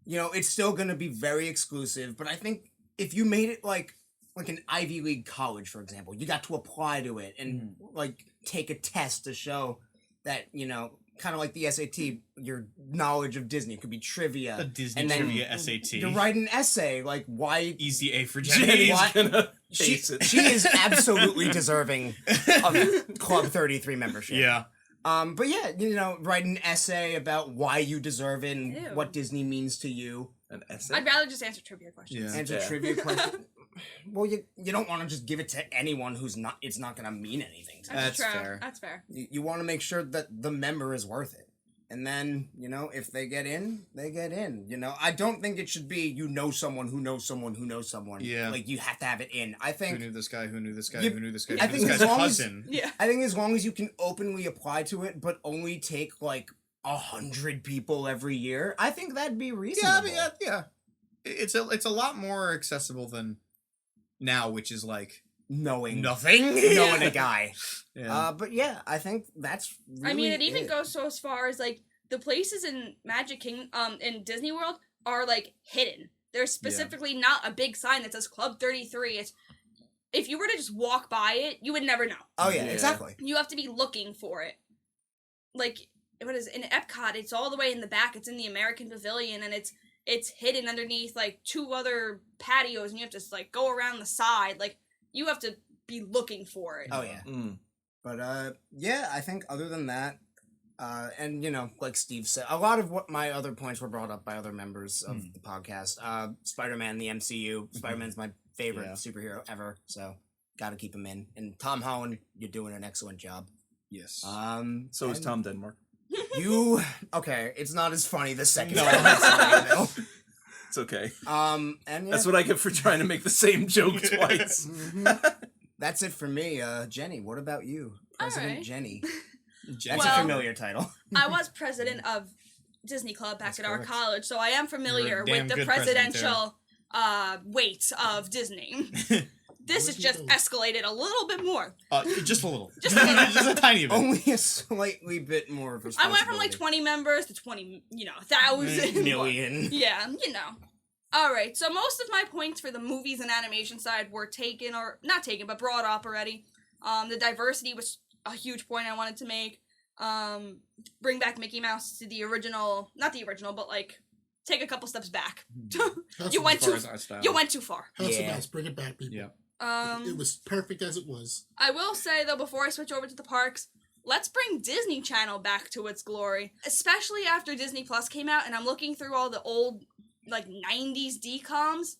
It's still gonna be very exclusive, but I think if you made it like an Ivy League college, for example, you got to apply to it and like take a test to show that, kind of like the SAT, your knowledge of Disney could be trivia. The Disney And then trivia SAT. You write an essay like why Easy A for Jenny's Jenny. What? gonna she, ace it. she is absolutely deserving of Club 33 membership. Yeah. But yeah, write an essay about why you deserve it and Ew. what Disney means to you. An essay. I'd rather just answer trivia questions. Yeah. Answer Yeah. trivia question. Well, you don't want to just give it to anyone it's not gonna mean anything to. That's true. fair. That's fair. You want to make sure that the member is worth it. And then, if they get in, they get in. I don't think it should be someone who knows someone who knows someone. Yeah. Like, you have to have it in. I Who think knew this guy? Who knew this guy? You- Who knew this guy? I Who knew think this as guy's long as- cousin? Yeah. as long as you can openly apply to it, but only take, 100 people every year, I think that'd be reasonable. Yeah. It's a lot more accessible than now, which is like Knowing nothing. knowing a guy. Yeah. But yeah, I think that's really I mean, it even goes so as far as, like, the places in in Disney World are like hidden. There's specifically not a big sign that says Club 33. It's if you were to just walk by it, you would never know. Oh yeah, exactly. You have to be looking for it. Like what is it? In Epcot? It's all the way in the back. It's in the American Pavilion, and it's hidden underneath like 2 other patios, and you have to like go around the side. Like you have to be looking for it. Oh yeah. But yeah, I think other than that, and you know, like Steve said, a lot of what my other points were brought up by other members of the podcast. Spider-Man, the MCU. Spider-Man's my favorite superhero ever, so gotta keep him in. And Tom Holland, you're doing an excellent job. Yes. So is Tom Denmark. You okay? It's not as funny the second No. time. I say it, It's okay. though. And yeah, That's what I get for trying to make the same joke twice. that's it for me. Jenny, what about you, President Alright. Jenny? That's Well- a familiar title. I was president of Disney Club back That's at our correct. college, so I am familiar You're a damn with the good president, presidential weight of Disney. This has just escalated a little bit more. Just a little. Just a little. Just a tiny bit. Only a slightly bit more of I responsibility. went from like 20 members to 20, 1,000. million. Yeah, Alright, so most of my points for the movies and animation side were taken, or not taken, but brought up already. The diversity was a huge point I wanted to make. Bring back Mickey Mouse to the original, not the original, but like, take a couple steps back. You went too far. House of Yeah. Mouse, bring it back, people. Yeah. It was perfect as it was. I will say, though, before I switch over to the parks, let's bring Disney Channel back to its glory. Especially after Disney Plus came out, and I'm looking through all the old, like, 90s DComs.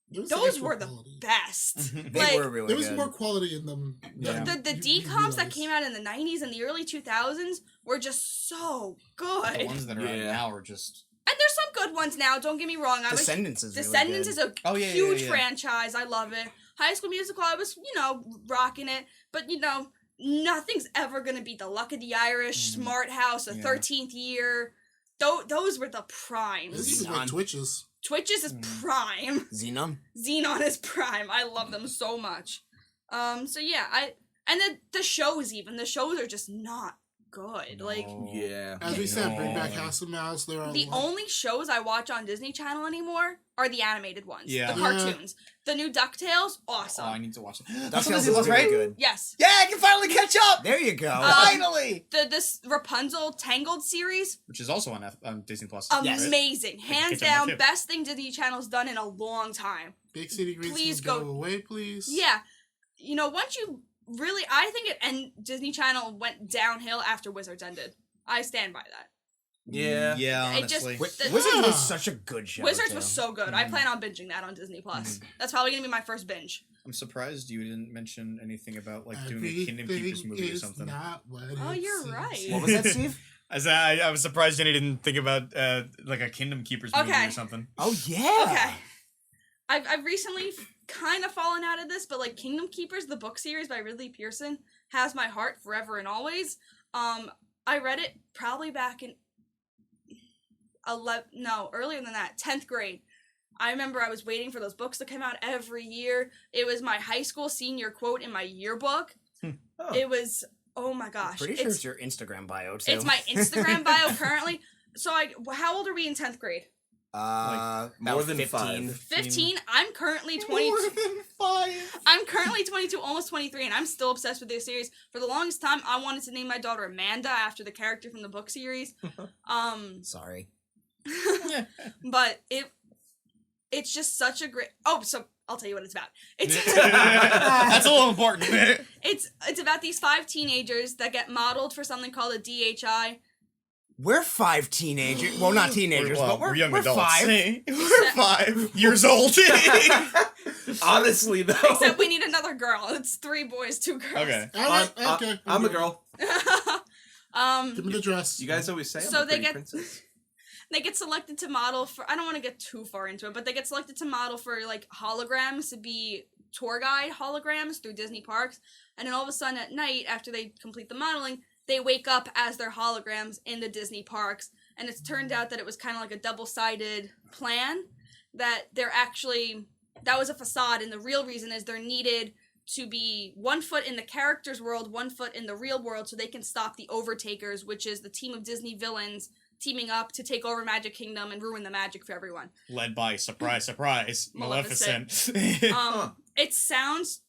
There was Those actual were the quality. best. They Like, were really There was good. more quality in them. Yeah. than The you DComs that realize. came out in the 90s and the early 2000s were just so good. The ones that are out Yeah. now are just. And there's some good ones now, don't get me wrong. Descendants is Descendants really good. is a Oh, yeah, yeah, huge yeah. franchise. I love it. High School Musical, I was, rocking it. But, nothing's ever going to beat The Luck of the Irish, Mhm. Smart House, The Yeah. 13th Year. Those were the primes. This is like Twitches. Twitches is prime. Xenon. Xenon is prime. I love them so much. So yeah, and the shows even. The shows are just not good. Like, Yeah. As we said, bring back No. House of Mouse. There are the a lot- only shows I watch on Disney Channel anymore are the animated ones. Yeah. The Yeah. cartoons. The new DuckTales, awesome. Oh, I need to watch it. That's That's really right. good. Yes. Yeah, I can finally catch up. There you go. Finally. This Rapunzel Tangled series, Which is also on Disney Plus. Yes. amazing. can Hands catch up down, with it. best thing Disney Channel's done in a long time. Big City Grease. Please Go go- away, please. Yeah. Once you really, I think Disney Channel went downhill after Wizards ended. I stand by that. Yeah. Yeah, It just- honestly. The- Wizards Yeah. was such a good show. Wizards too. was so good. I plan on binging that on Disney Plus. That's probably gonna be my first binge. I'm surprised you didn't mention anything about like doing a Kingdom Keepers Everything movie or is something. not what Oh, it you're seems. right. What was that, Steve? I was surprised Jenny didn't think about like a Kingdom Keepers movie Okay. or something. Oh yeah. Okay. I've recently kind of fallen out of this, but like Kingdom Keepers, the book series by Ridley Pearson, has my heart forever and always. I read it probably back in earlier than that, 10th grade. I remember I was waiting for those books to come out every year. It was my high school senior quote in my yearbook. Oh. It was, oh my gosh. Pretty sure it's your Instagram bio too. It's my Instagram bio currently. So how old are we in 10th grade? More about than 15. 15. I'm currently 22. More than 5. I'm currently 22, almost 23, and I'm still obsessed with this series. For the longest time, I wanted to name my daughter Amanda after the character from the book series. Sorry. But it's just such a great. Oh, so I'll tell you what it's about. It's That's a little important. it's about these 5 teenagers that get modeled for something called a DHI. We're 5 teenagers. Well, not teenagers, but we're young we're adults. 5. We're 5 years old. Honestly, though. Except we need another girl. It's 3 boys, 2 girls. Okay. All right, okay. I'm a girl. Give me the dress. You guys always say I'm So a they pretty get- princess. They get selected to model for. I don't want to get too far into it, but they get selected to model for like holograms, to be tour guide holograms through Disney parks. And then all of a sudden at night, after they complete the modeling, they wake up as their holograms in the Disney parks. And it's turned out that it was kind of like a double-sided plan, that they're actually, that was a facade, and the real reason is they're needed to be 1 foot in the character's world, 1 foot in the real world, so they can stop the Overtakers, which is the team of Disney villains teaming up to take over Magic Kingdom and ruin the magic for everyone. Led by, surprise, surprise, Maleficent. It sounds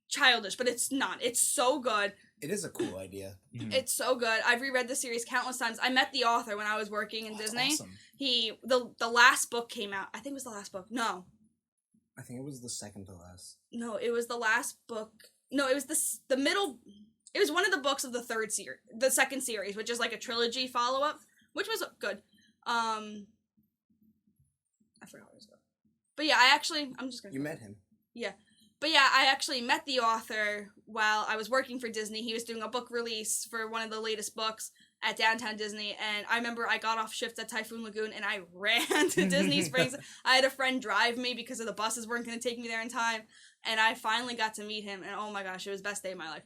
childish, but it's not. It's so good. It is a cool idea. It's so good. I've reread the series countless times. I met the author when I was working in Disney. Awesome. The last book came out. I think it was the last book. No. I think it was the second to last. No, it was the last book. No, it was the middle. It was one of the books of the second series, which is like a trilogy follow-up, which was good. I forgot what it was about. But yeah, I'm just gonna. You met him. Yeah. But yeah, I actually met the author while I was working for Disney. He was doing a book release for one of the latest books at Downtown Disney, and I remember I got off shift at Typhoon Lagoon and I ran to Disney Springs. I had a friend drive me because of the buses weren't going to take me there in time, and I finally got to meet him, and oh my gosh, it was the best day of my life.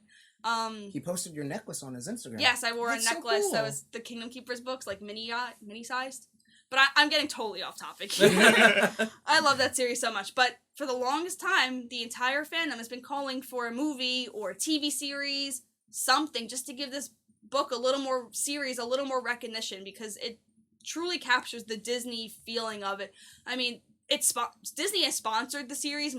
He posted your necklace on his Instagram. Yes, I wore That's a so necklace cool. that was the Kingdom Keepers books, like mini-sized. But I'm getting totally off topic. I love that series so much. But for the longest time, the entire fandom has been calling for a movie or a TV series, something, just to give this book a little more recognition, because it truly captures the Disney feeling of it. I mean, Disney has sponsored the series,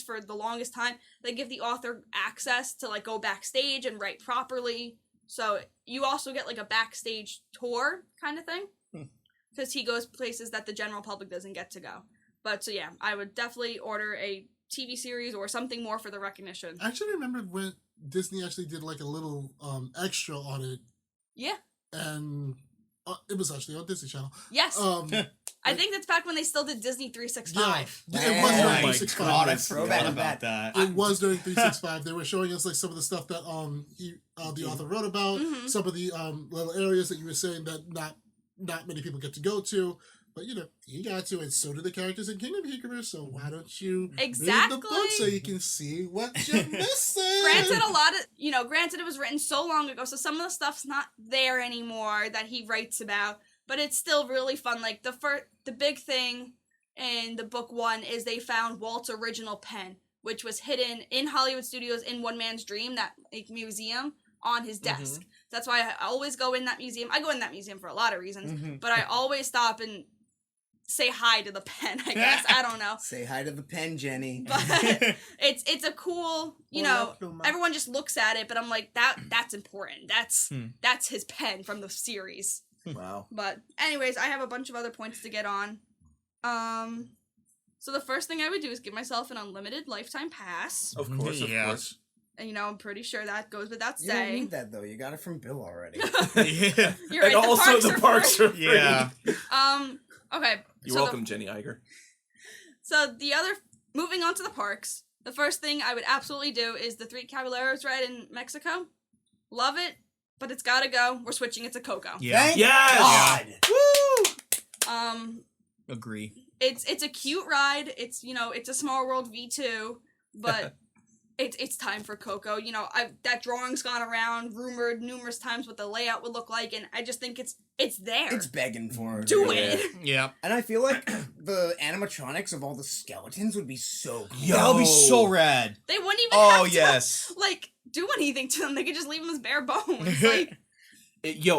for the longest time. They give the author access to like go backstage and write properly. So you also get like a backstage tour kind of thing, because he goes places that the general public doesn't get to go. But so yeah, I would definitely order a TV series or something more for the recognition. I actually remember when Disney actually did like a little extra on it. Yeah. And it was actually on Disney Channel. Yes. I think that's back when they still did Disney 365. Yeah, it was during my 365. God, I yes. forgot about that. It was during 365. They were showing us like some of the stuff that the author wrote about, some of the little areas that you were saying that not many people get to go to. But he got to, and so do the characters in Kingdom Keepers. So why don't you read the book so you can see what you're missing? Granted, it was written so long ago, so some of the stuff's not there anymore that he writes about. But it's still really fun. Like the big thing in the book 1 is they found Walt's original pen, which was hidden in Hollywood Studios in One Man's Dream, that museum, on his desk. That's why I always go in that museum. I go in that museum for a lot of reasons, but I always stop and say hi to the pen, I guess. I don't know. Say hi to the pen, Jenny. But it's a cool, everyone just looks at it, but I'm like, that's important. That's his pen from the series. Wow. But anyways, I have a bunch of other points to get on. So the first thing I would do is give myself an unlimited lifetime pass. Of course, of course. And I'm pretty sure that goes without You don't saying. need that though. You got it from Bill already. Yeah. You're right, And also the parks are free. Yeah. Okay. You're welcome, Jenny Iger. So moving on to the parks, the first thing I would absolutely do is the Three Caballeros ride in Mexico. Love it, but it's gotta go. We're switching it to Coco. Yeah. Thank Yes! God. Woo! Agree. It's a cute ride. It's it's a Small World V2, but it's time for Coco. That drawing's gone around, rumored numerous times what the layout would look like, and I just think it's there. It's begging for it. Do it. Yeah. And I feel like the animatronics of all the skeletons would be so cool. That would be so rad. They wouldn't even Oh, have to yes. do anything to them. They could just leave them as bare bones. Like,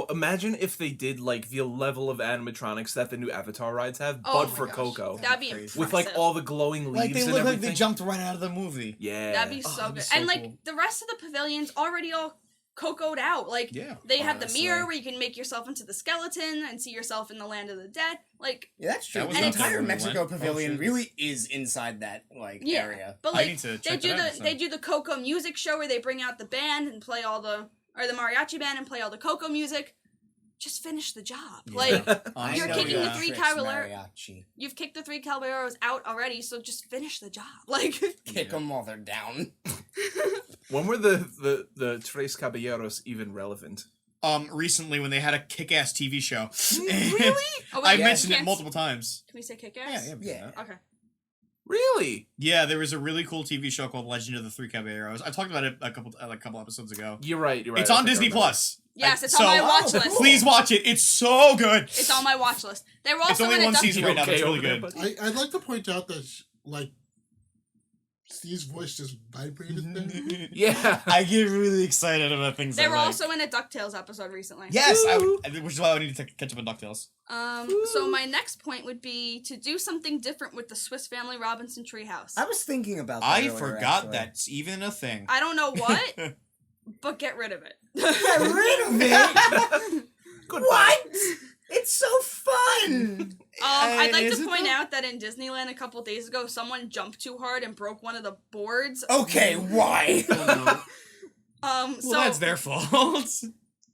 Imagine if they did like the level of animatronics that the new Avatar rides have, Oh but my for gosh. Coco. That'd be Crazy. impressive. With like all the glowing leaves Like they and look everything. like they jumped right out of the movie. Yeah. That'd be so that'd be good. so And like cool. the rest of the pavilions already all Coco'd out. Like Yeah. they have the Honestly. mirror where you can make yourself into the skeleton and see yourself in the land of the dead. Like, Yeah, that's true. That was The not entire where we Mexico went. Oh, pavilion shit. really is inside that yeah. area. But I like need to they check do that out, they do the Coco music show where they bring out the band and play the mariachi band and play all the Coco music. Just finish the job. Yeah. Like I You're know kicking your the Three tricks, Cavalier- mariachi. you've kicked the Three Caballeros out already, so just finish the job. Like Kick them while they're down. When were the Tres Caballeros even relevant? Recently when they had a kick-ass TV show. Really? Oh, I've wait, mentioned it can't- multiple times. Can we say kick-ass? Yeah. Okay. Really? Yeah, there was a really cool TV show called Legend of the Three Caballeros. I talked about it a couple episodes ago. You're right. It's I on think I Disney remember. Plus. Yes, it's So- on my watch list. Please watch it. It's so good. It's on my watch list. They were also It's only in a one duck- season right now, but it's Okay really over there, good. buddy? I'd like to point out that Steve's voice just vibrated there. Yeah. I get really excited about things They I were like. also in a DuckTales episode recently. Yes, which is why I need to catch up on DuckTales. So my next point would be to do something different with the Swiss Family Robinson treehouse. I was thinking about that I earlier, forgot actually. that's even a thing. I don't know what, but get rid of it. Get rid of it? What? It's so fun! I'd like Is to it point though? out that in Disneyland a couple days ago, someone jumped too hard and broke one of the boards. Okay, why? Well, So that's their fault.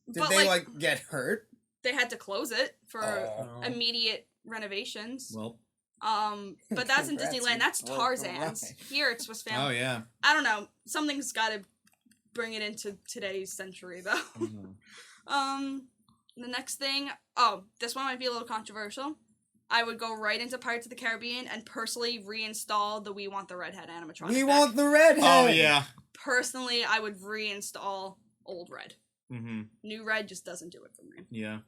Did But, they, like- get hurt? they had to close it for Oh. immediate renovations. Well, But that's in Congrats, Disneyland. That's well, Tarzan's. alright. Here it's Swiss Family. oh yeah. I don't know. Something's got to bring it into today's century, though. The next thing. Oh, this one might be a little controversial. I would go right into Pirates of the Caribbean and personally reinstall the We Want the Redhead animatronic. We back. want the redhead! Oh yeah. Personally, I would reinstall old Red. Mm-hmm. New Red just doesn't do it for me. Yeah.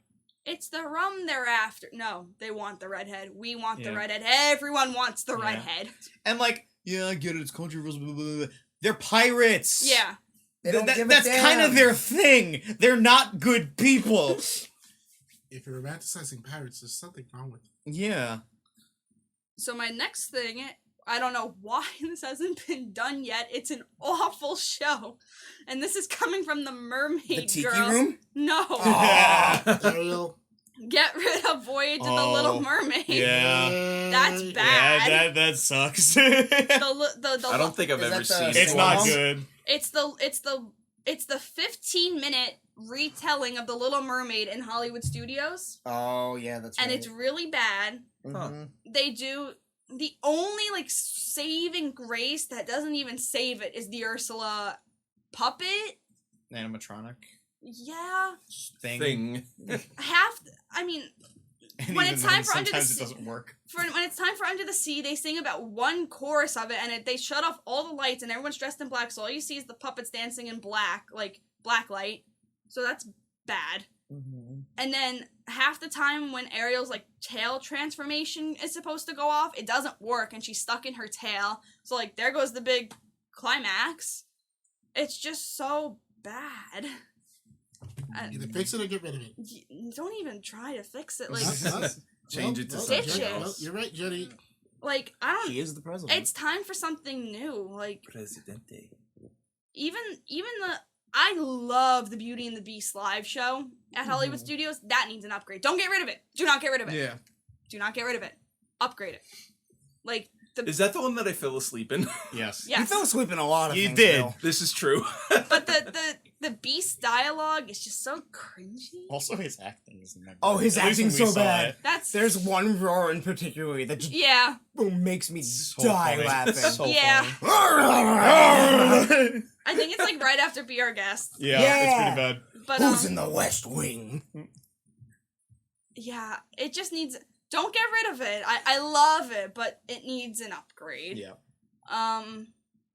It's the rum they're after. No, they want the redhead. We want the Yeah. redhead. Everyone wants the Yeah. redhead. And like, yeah, I get it. It's controversial. Blah, blah, blah. They're pirates. Yeah. They don't give a that's kind of damn. their thing. They're not good people. If you're romanticizing pirates, there's something wrong with it. Yeah. So my next thing, I don't know why this hasn't been done yet. It's an awful show. And this is coming from the mermaid The Tiki girl. Room? No. Oh. Ariel. Get rid of Voyage of the Little Mermaid. Yeah. That's Yay. bad. Yeah, that sucks. The I don't think I've Is ever that the seen it's it. not Swan? good. It's the 15-minute retelling of The Little Mermaid in Hollywood Studios. Oh, yeah, that's And right. it's really bad. Mhm. They do the only like saving grace that doesn't even save it is the Ursula puppet. Animatronic Yeah, Thing. I mean, And when even it's time then, for Under the sometimes it Sea, doesn't work. when it's time for Under the Sea, they sing about one chorus of it, and they shut off all the lights, and everyone's dressed in black, so all you see is the puppets dancing in black, like black light. So that's bad. Mhm. And then half the time when Ariel's like tail transformation is supposed to go off, it doesn't work and she's stuck in her tail. So like there goes the big climax. It's just so bad. Either fix it or get rid of it. Don't even try to fix it. Like Change it to something Jenny, else. well, you're right, Jenny. I don't. She is the president. It's time for something new. Like Presidente. even the. I love the Beauty and the Beast live show at Hollywood Studios. That needs an upgrade. Don't get rid of it. Do not get rid of it. Yeah. Do not get rid of it. Upgrade it. Like Is that the one that I fell asleep in? Yes. yes. You fell asleep in a lot of You things, did. Bill. This is true. But the Beast dialogue is just so cringy. Also, his acting isn't that good. Oh, his At least acting's when we so saw bad. it. That's There's one roar in particular that just yeah. boom, makes me So die funny. laughing. So Yeah. funny. I think it's like right after Be Our Guest. Yeah, Yeah. it's pretty bad. But Who's in the West Wing? yeah, it just needs. Don't get rid of it. I love it, but it needs an upgrade. Yeah.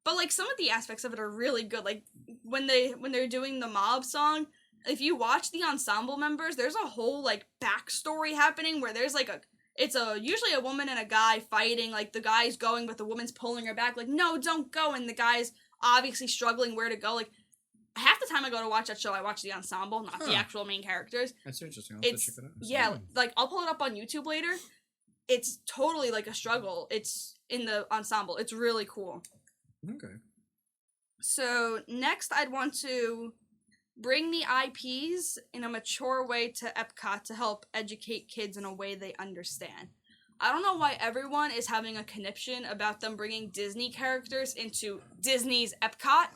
But like some of the aspects of it are really good. Like when they're doing the mob song, if you watch the ensemble members, there's a whole like backstory happening where there's like it's usually a woman and a guy fighting. Like the guy's going, but the woman's pulling her back. Like no, don't go. And the guy's obviously struggling where to go. Like half the time I go to watch that show, I watch the ensemble, not the Huh. actual main characters. That's interesting. I'll have to It's check it out. yeah, like I'll pull it up on YouTube later. It's totally like a struggle. It's in the ensemble. It's really cool. Okay. So next, I'd want to bring the IPs in a mature way to Epcot to help educate kids in a way they understand. I don't know why everyone is having a conniption about them bringing Disney characters into Disney's Epcot.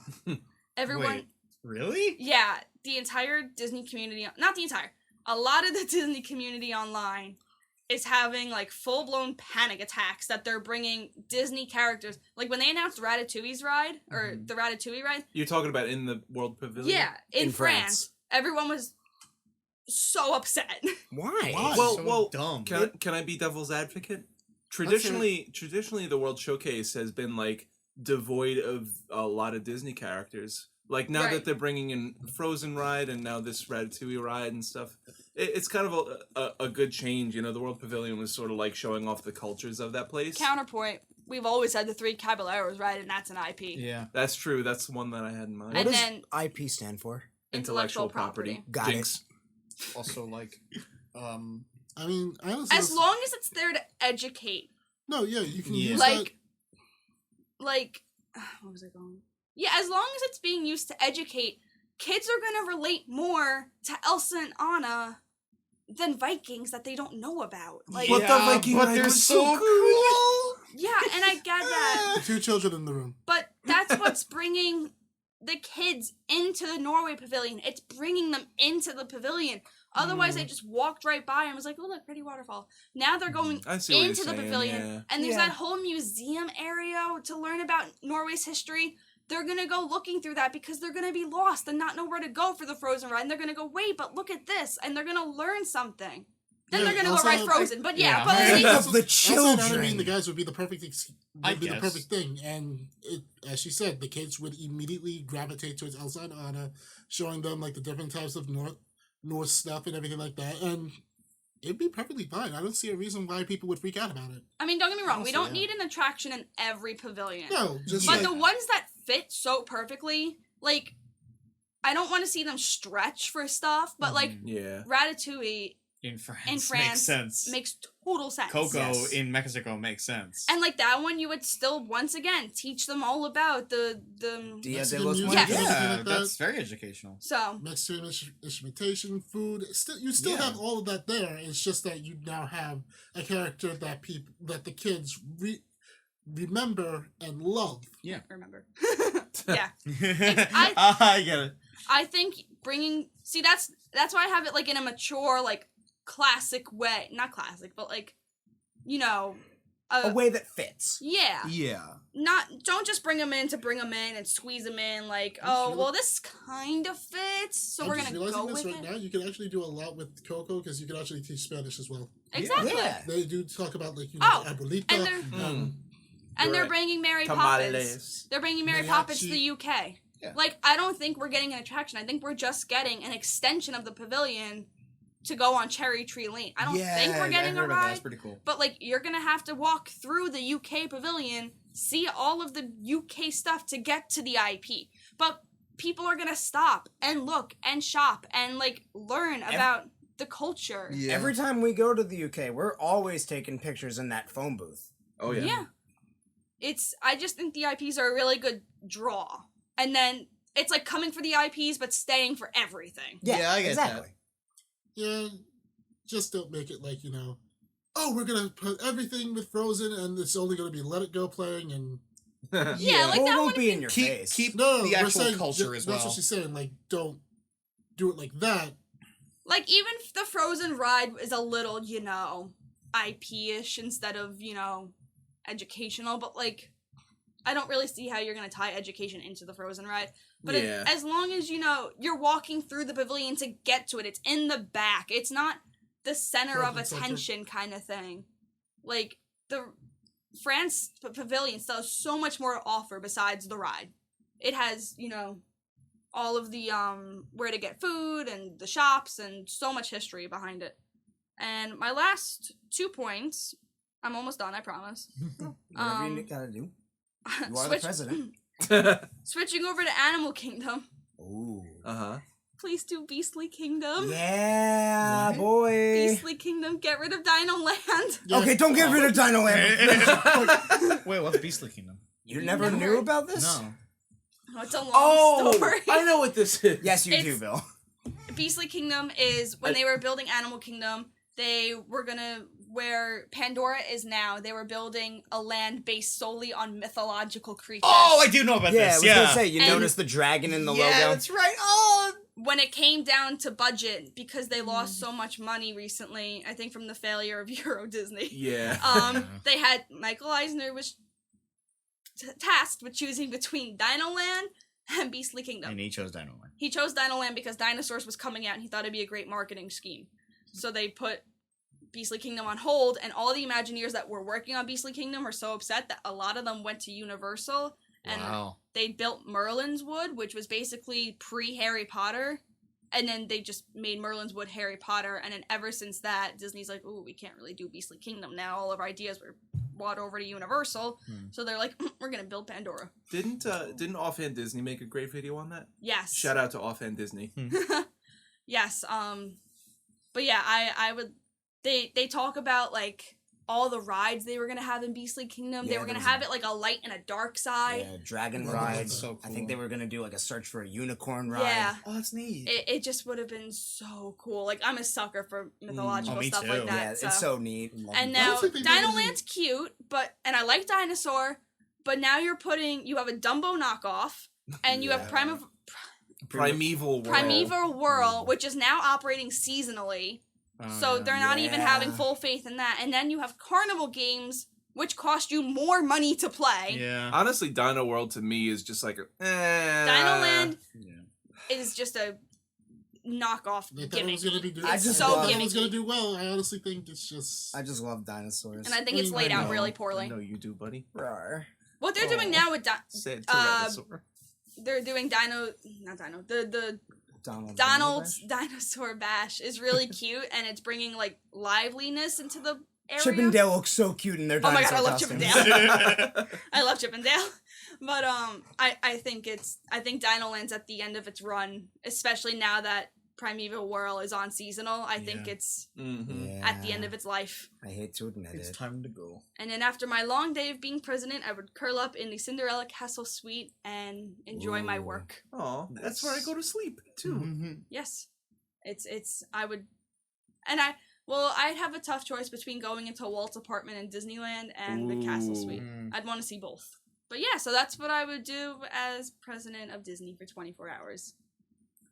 Everyone, Wait, really? yeah, the entire Disney community, not the entire, a lot of the Disney community online is having like full-blown panic attacks that they're bringing Disney characters. Like when they announced Ratatouille's ride, or the Ratatouille ride, You're talking about in the World Pavilion? yeah, in In France, France. everyone was so upset. Why? Why? Well, dumb. Can I be devil's advocate? Traditionally, the World Showcase has been like devoid of a lot of Disney characters. Like now Right. that they're bringing in Frozen ride and now this Ratatouille ride and stuff, it's kind of a good change. You know, the World Pavilion was sort of like showing off the cultures of that place. Counterpoint, we've always had the Three Caballeros, right? And that's an IP. Yeah. That's true. That's one that I had in mind. What And does then IP stand for? Intellectual property. Got it. Jinx. Also, like, I mean, I honestly As long as it's there to educate. no, yeah, you can Yeah. use that. Like, what was I going? Yeah, as long as it's being used to educate, kids are gonna relate more to Elsa and Anna than Vikings that they don't know about. Like, But the Viking but ride they're was so so cool. yeah, and I get that, The two children in the room. but that's what's bringing the kids into the Norway pavilion. It's bringing them into the pavilion. Otherwise, they just walked right by and was like, "Oh, look, pretty waterfall." Now they're going I see what you're into the saying, pavilion, yeah. and there's Yeah. that whole museum area to learn about Norway's history. They're gonna go looking through that because they're gonna be lost and not know where to go for the Frozen ride. And they're gonna go, "Wait, but look at this," and they're gonna learn something. Then Yeah, they're gonna go also, ride Frozen. But yeah, yeah. but Think like, of the Also, I children. mean, the guys would be the perfect. I Would be the guess. perfect thing, and as she said, the kids would immediately gravitate towards Elsa and Anna, showing them like the different types of Norse stuff and everything like that, and it'd be perfectly fine. I don't see a reason why people would freak out about it. I mean, don't get me wrong. We Also, don't yeah. need an attraction in every pavilion. No, just But like, the ones that fit so perfectly, like, I don't want to see them stretch for stuff, but like Yeah. Ratatouille In France, in makes France sense. makes total sense. Coco Yes. in Mexico makes sense. And like that one, you would still once again teach them all about the Dia de Mexican los music, Yes. Muertos. everything yeah, like that. that's very educational. so Mexican instrumentation, food. You still Yeah. have all of that there. It's just that you now have a character that the kids remember and love. remember. Yeah. I get it. I think that's why I have it like in a mature, like classic way. Not classic, but like, you know, A way that fits. yeah. Yeah. Don't just bring them in to bring them in and squeeze them in like, I'm oh, sure- well, this kind of fits, so I'm we're just gonna realizing go this with right it. now. You can actually do a lot with Coco because you can actually teach Spanish as well. Exactly. Yeah. They do talk about like Oh, abuelita. and they're Mm. and You're they're right. bringing Mary Poppins. Tamales. They're bringing Mary Mariachi. Poppins to the UK. Yeah. Like, I don't think we're getting an attraction. I think we're just getting an extension of the pavilion to go on Cherry Tree Lane. I don't think we're getting a ride. That's pretty cool. But like, you're gonna have to walk through the UK pavilion, see all of the UK stuff to get to the IP. But people are gonna stop and look and shop and like learn about the culture. Yeah. Every time we go to the UK, we're always taking pictures in that phone booth. Oh yeah. I just think the IPs are a really good draw. And then it's like coming for the IPs but staying for everything. Yeah, I get exactly. Yeah, just don't make it like, oh, we're going to put everything with Frozen and it's only going to be Let It Go playing and... Yeah, like well, that it one. won't be in your Keep face. keep No, the we're actual saying, culture as well. That's what she's saying, like, don't do it like that. Like, even if the Frozen ride is a little, IP-ish instead of, educational, but, like, I don't really see how you're going to tie education into the Frozen ride. But Yeah. as long as, you're walking through the pavilion to get to it, it's in the back. It's not the center of Front and center. attention kind of thing. Like, the France pavilion still has so much more to offer besides the ride. It has, all of the where to get food and the shops and so much history behind it. And my last 2 points, I'm almost done, I promise. Whatever you gotta do. You are the president. Switching over to Animal Kingdom. Ooh. Uh-huh. Please do Beastly Kingdom. Yeah, What? boy. Beastly Kingdom, get rid of Dino Land. Yeah. Okay, don't get rid of Dino Land. Wait, what's Beastly Kingdom? You never never knew heard? about this? No. Oh, it's a long Oh, story. I know what this is. Yes, you do, It's- Bill. Beastly Kingdom is when they were building Animal Kingdom, they were gonna, where Pandora is now, they were building a land based solely on mythological creatures. Oh, I do know about Yeah, I this. was Yeah. gonna say, you And- notice the dragon in the yeah, logo? that's right. Oh. When it came down to budget, because they lost so much money recently, I think from the failure of Euro Disney, Yeah. they had Michael Eisner was tasked with choosing between Dino Land and Beastly Kingdom. And he chose Dino Land. He chose Dino Land because Dinosaurs was coming out and he thought it'd be a great marketing scheme. So they put Beastly Kingdom on hold, and all the Imagineers that were working on Beastly Kingdom were so upset that a lot of them went to Universal and Wow. they built Merlin's Wood, which was basically pre-Harry Potter. And then they just made Merlin's Wood Harry Potter, and then ever since that, Disney's like, ooh, we can't really do Beastly Kingdom now. All of our ideas were brought over to Universal. So they're like, we're gonna build Pandora. Didn't Offhand Disney make a great video on that? Yes. Shout out to Offhand Disney. Yes. But yeah, I would. They talk about like all the rides they were gonna have in Beastly Kingdom. Yeah, They were gonna have it like a light and a dark side. Yeah, dragon Oh, ride. that's so I think they cool. were gonna do like a search for a unicorn ride. Yeah. Oh, that's neat. It just would have been so cool. Like, I'm a sucker for mythological Oh, me stuff too. like that. Yeah, so. it's so neat. And I now don't think they did Dino any- Land's cute, and I like Dinosaur, but now you have a Dumbo knockoff, and you have Yeah. Primeval World. Primeval Whirl, which is now operating seasonally. So they're not even having Yeah. full faith in that. And then you have Carnival Games, which cost you more money to play. Yeah. Honestly, Dino World to me is just like Dino Land Yeah. is just a knockoff They thought it was gonna be gimmick. good. I just so love- it was gonna gimmicky. do well. I honestly think it's just. I just love dinosaurs. And I think it's laid I out know. really I poorly. know you do, buddy. Rawr. What they're doing now with Said Uh, Tyrannosaur. they're doing the Donald Donald's Dinosaur Bash is really cute, and it's bringing like liveliness into the area. Chip and Dale looks so cute in their Oh my dinosaur God, I love Chip and costumes. I love Chip and Dale, but I think Dino Land's at the end of its run, especially now that Primeval Whirl is on seasonal. I think Yeah. it's Mhm. at the end of its life. I hate to admit It's it. time to go. And then after my long day of being president, I would curl up in the Cinderella Castle suite and enjoy my Ooh. work. Aw, that's where I go to sleep too. Mhm. Yes, I'd have a tough choice between going into Walt's apartment in Disneyland and the castle Ooh. suite. Mm. I'd want to see both. But yeah, so that's what I would do as president of Disney for 24 hours.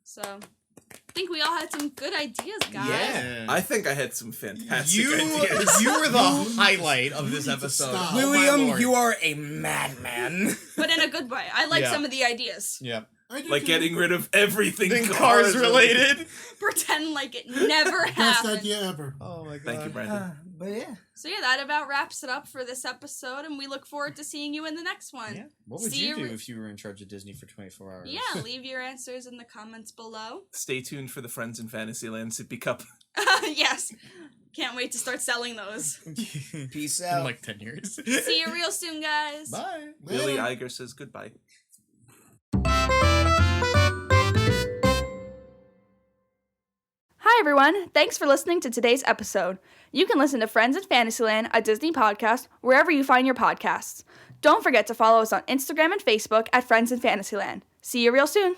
So, I think we all had some good ideas, guys. Yeah. I think I had some fantastic you ideas. you were the highlight of this You need to episode. stop. Oh, my William, Lord. you are a madman. But in a good way. I like Yeah. some of the ideas. Yeah. I do Like too. getting rid of everything Then cars related. Pretend like it never Best happened. idea ever. Oh my god. Thank you, Brandon. But yeah. So yeah, that about wraps it up for this episode, and we look forward to seeing you in the next one. Yeah. What would See you do you- if you were in charge of Disney for 24 hours? Yeah, leave your answers in the comments below. Stay tuned for the Friends in Fantasyland sippy cup. Yes. Can't wait to start selling those. Peace In out. like 10 years. See you real soon, guys. Bye. Billy Later. Iger says goodbye. Hi, everyone. Thanks for listening to today's episode. You can listen to Friends in Fantasyland, a Disney podcast, wherever you find your podcasts. Don't forget to follow us on Instagram and Facebook at Friends in Fantasyland. See you real soon.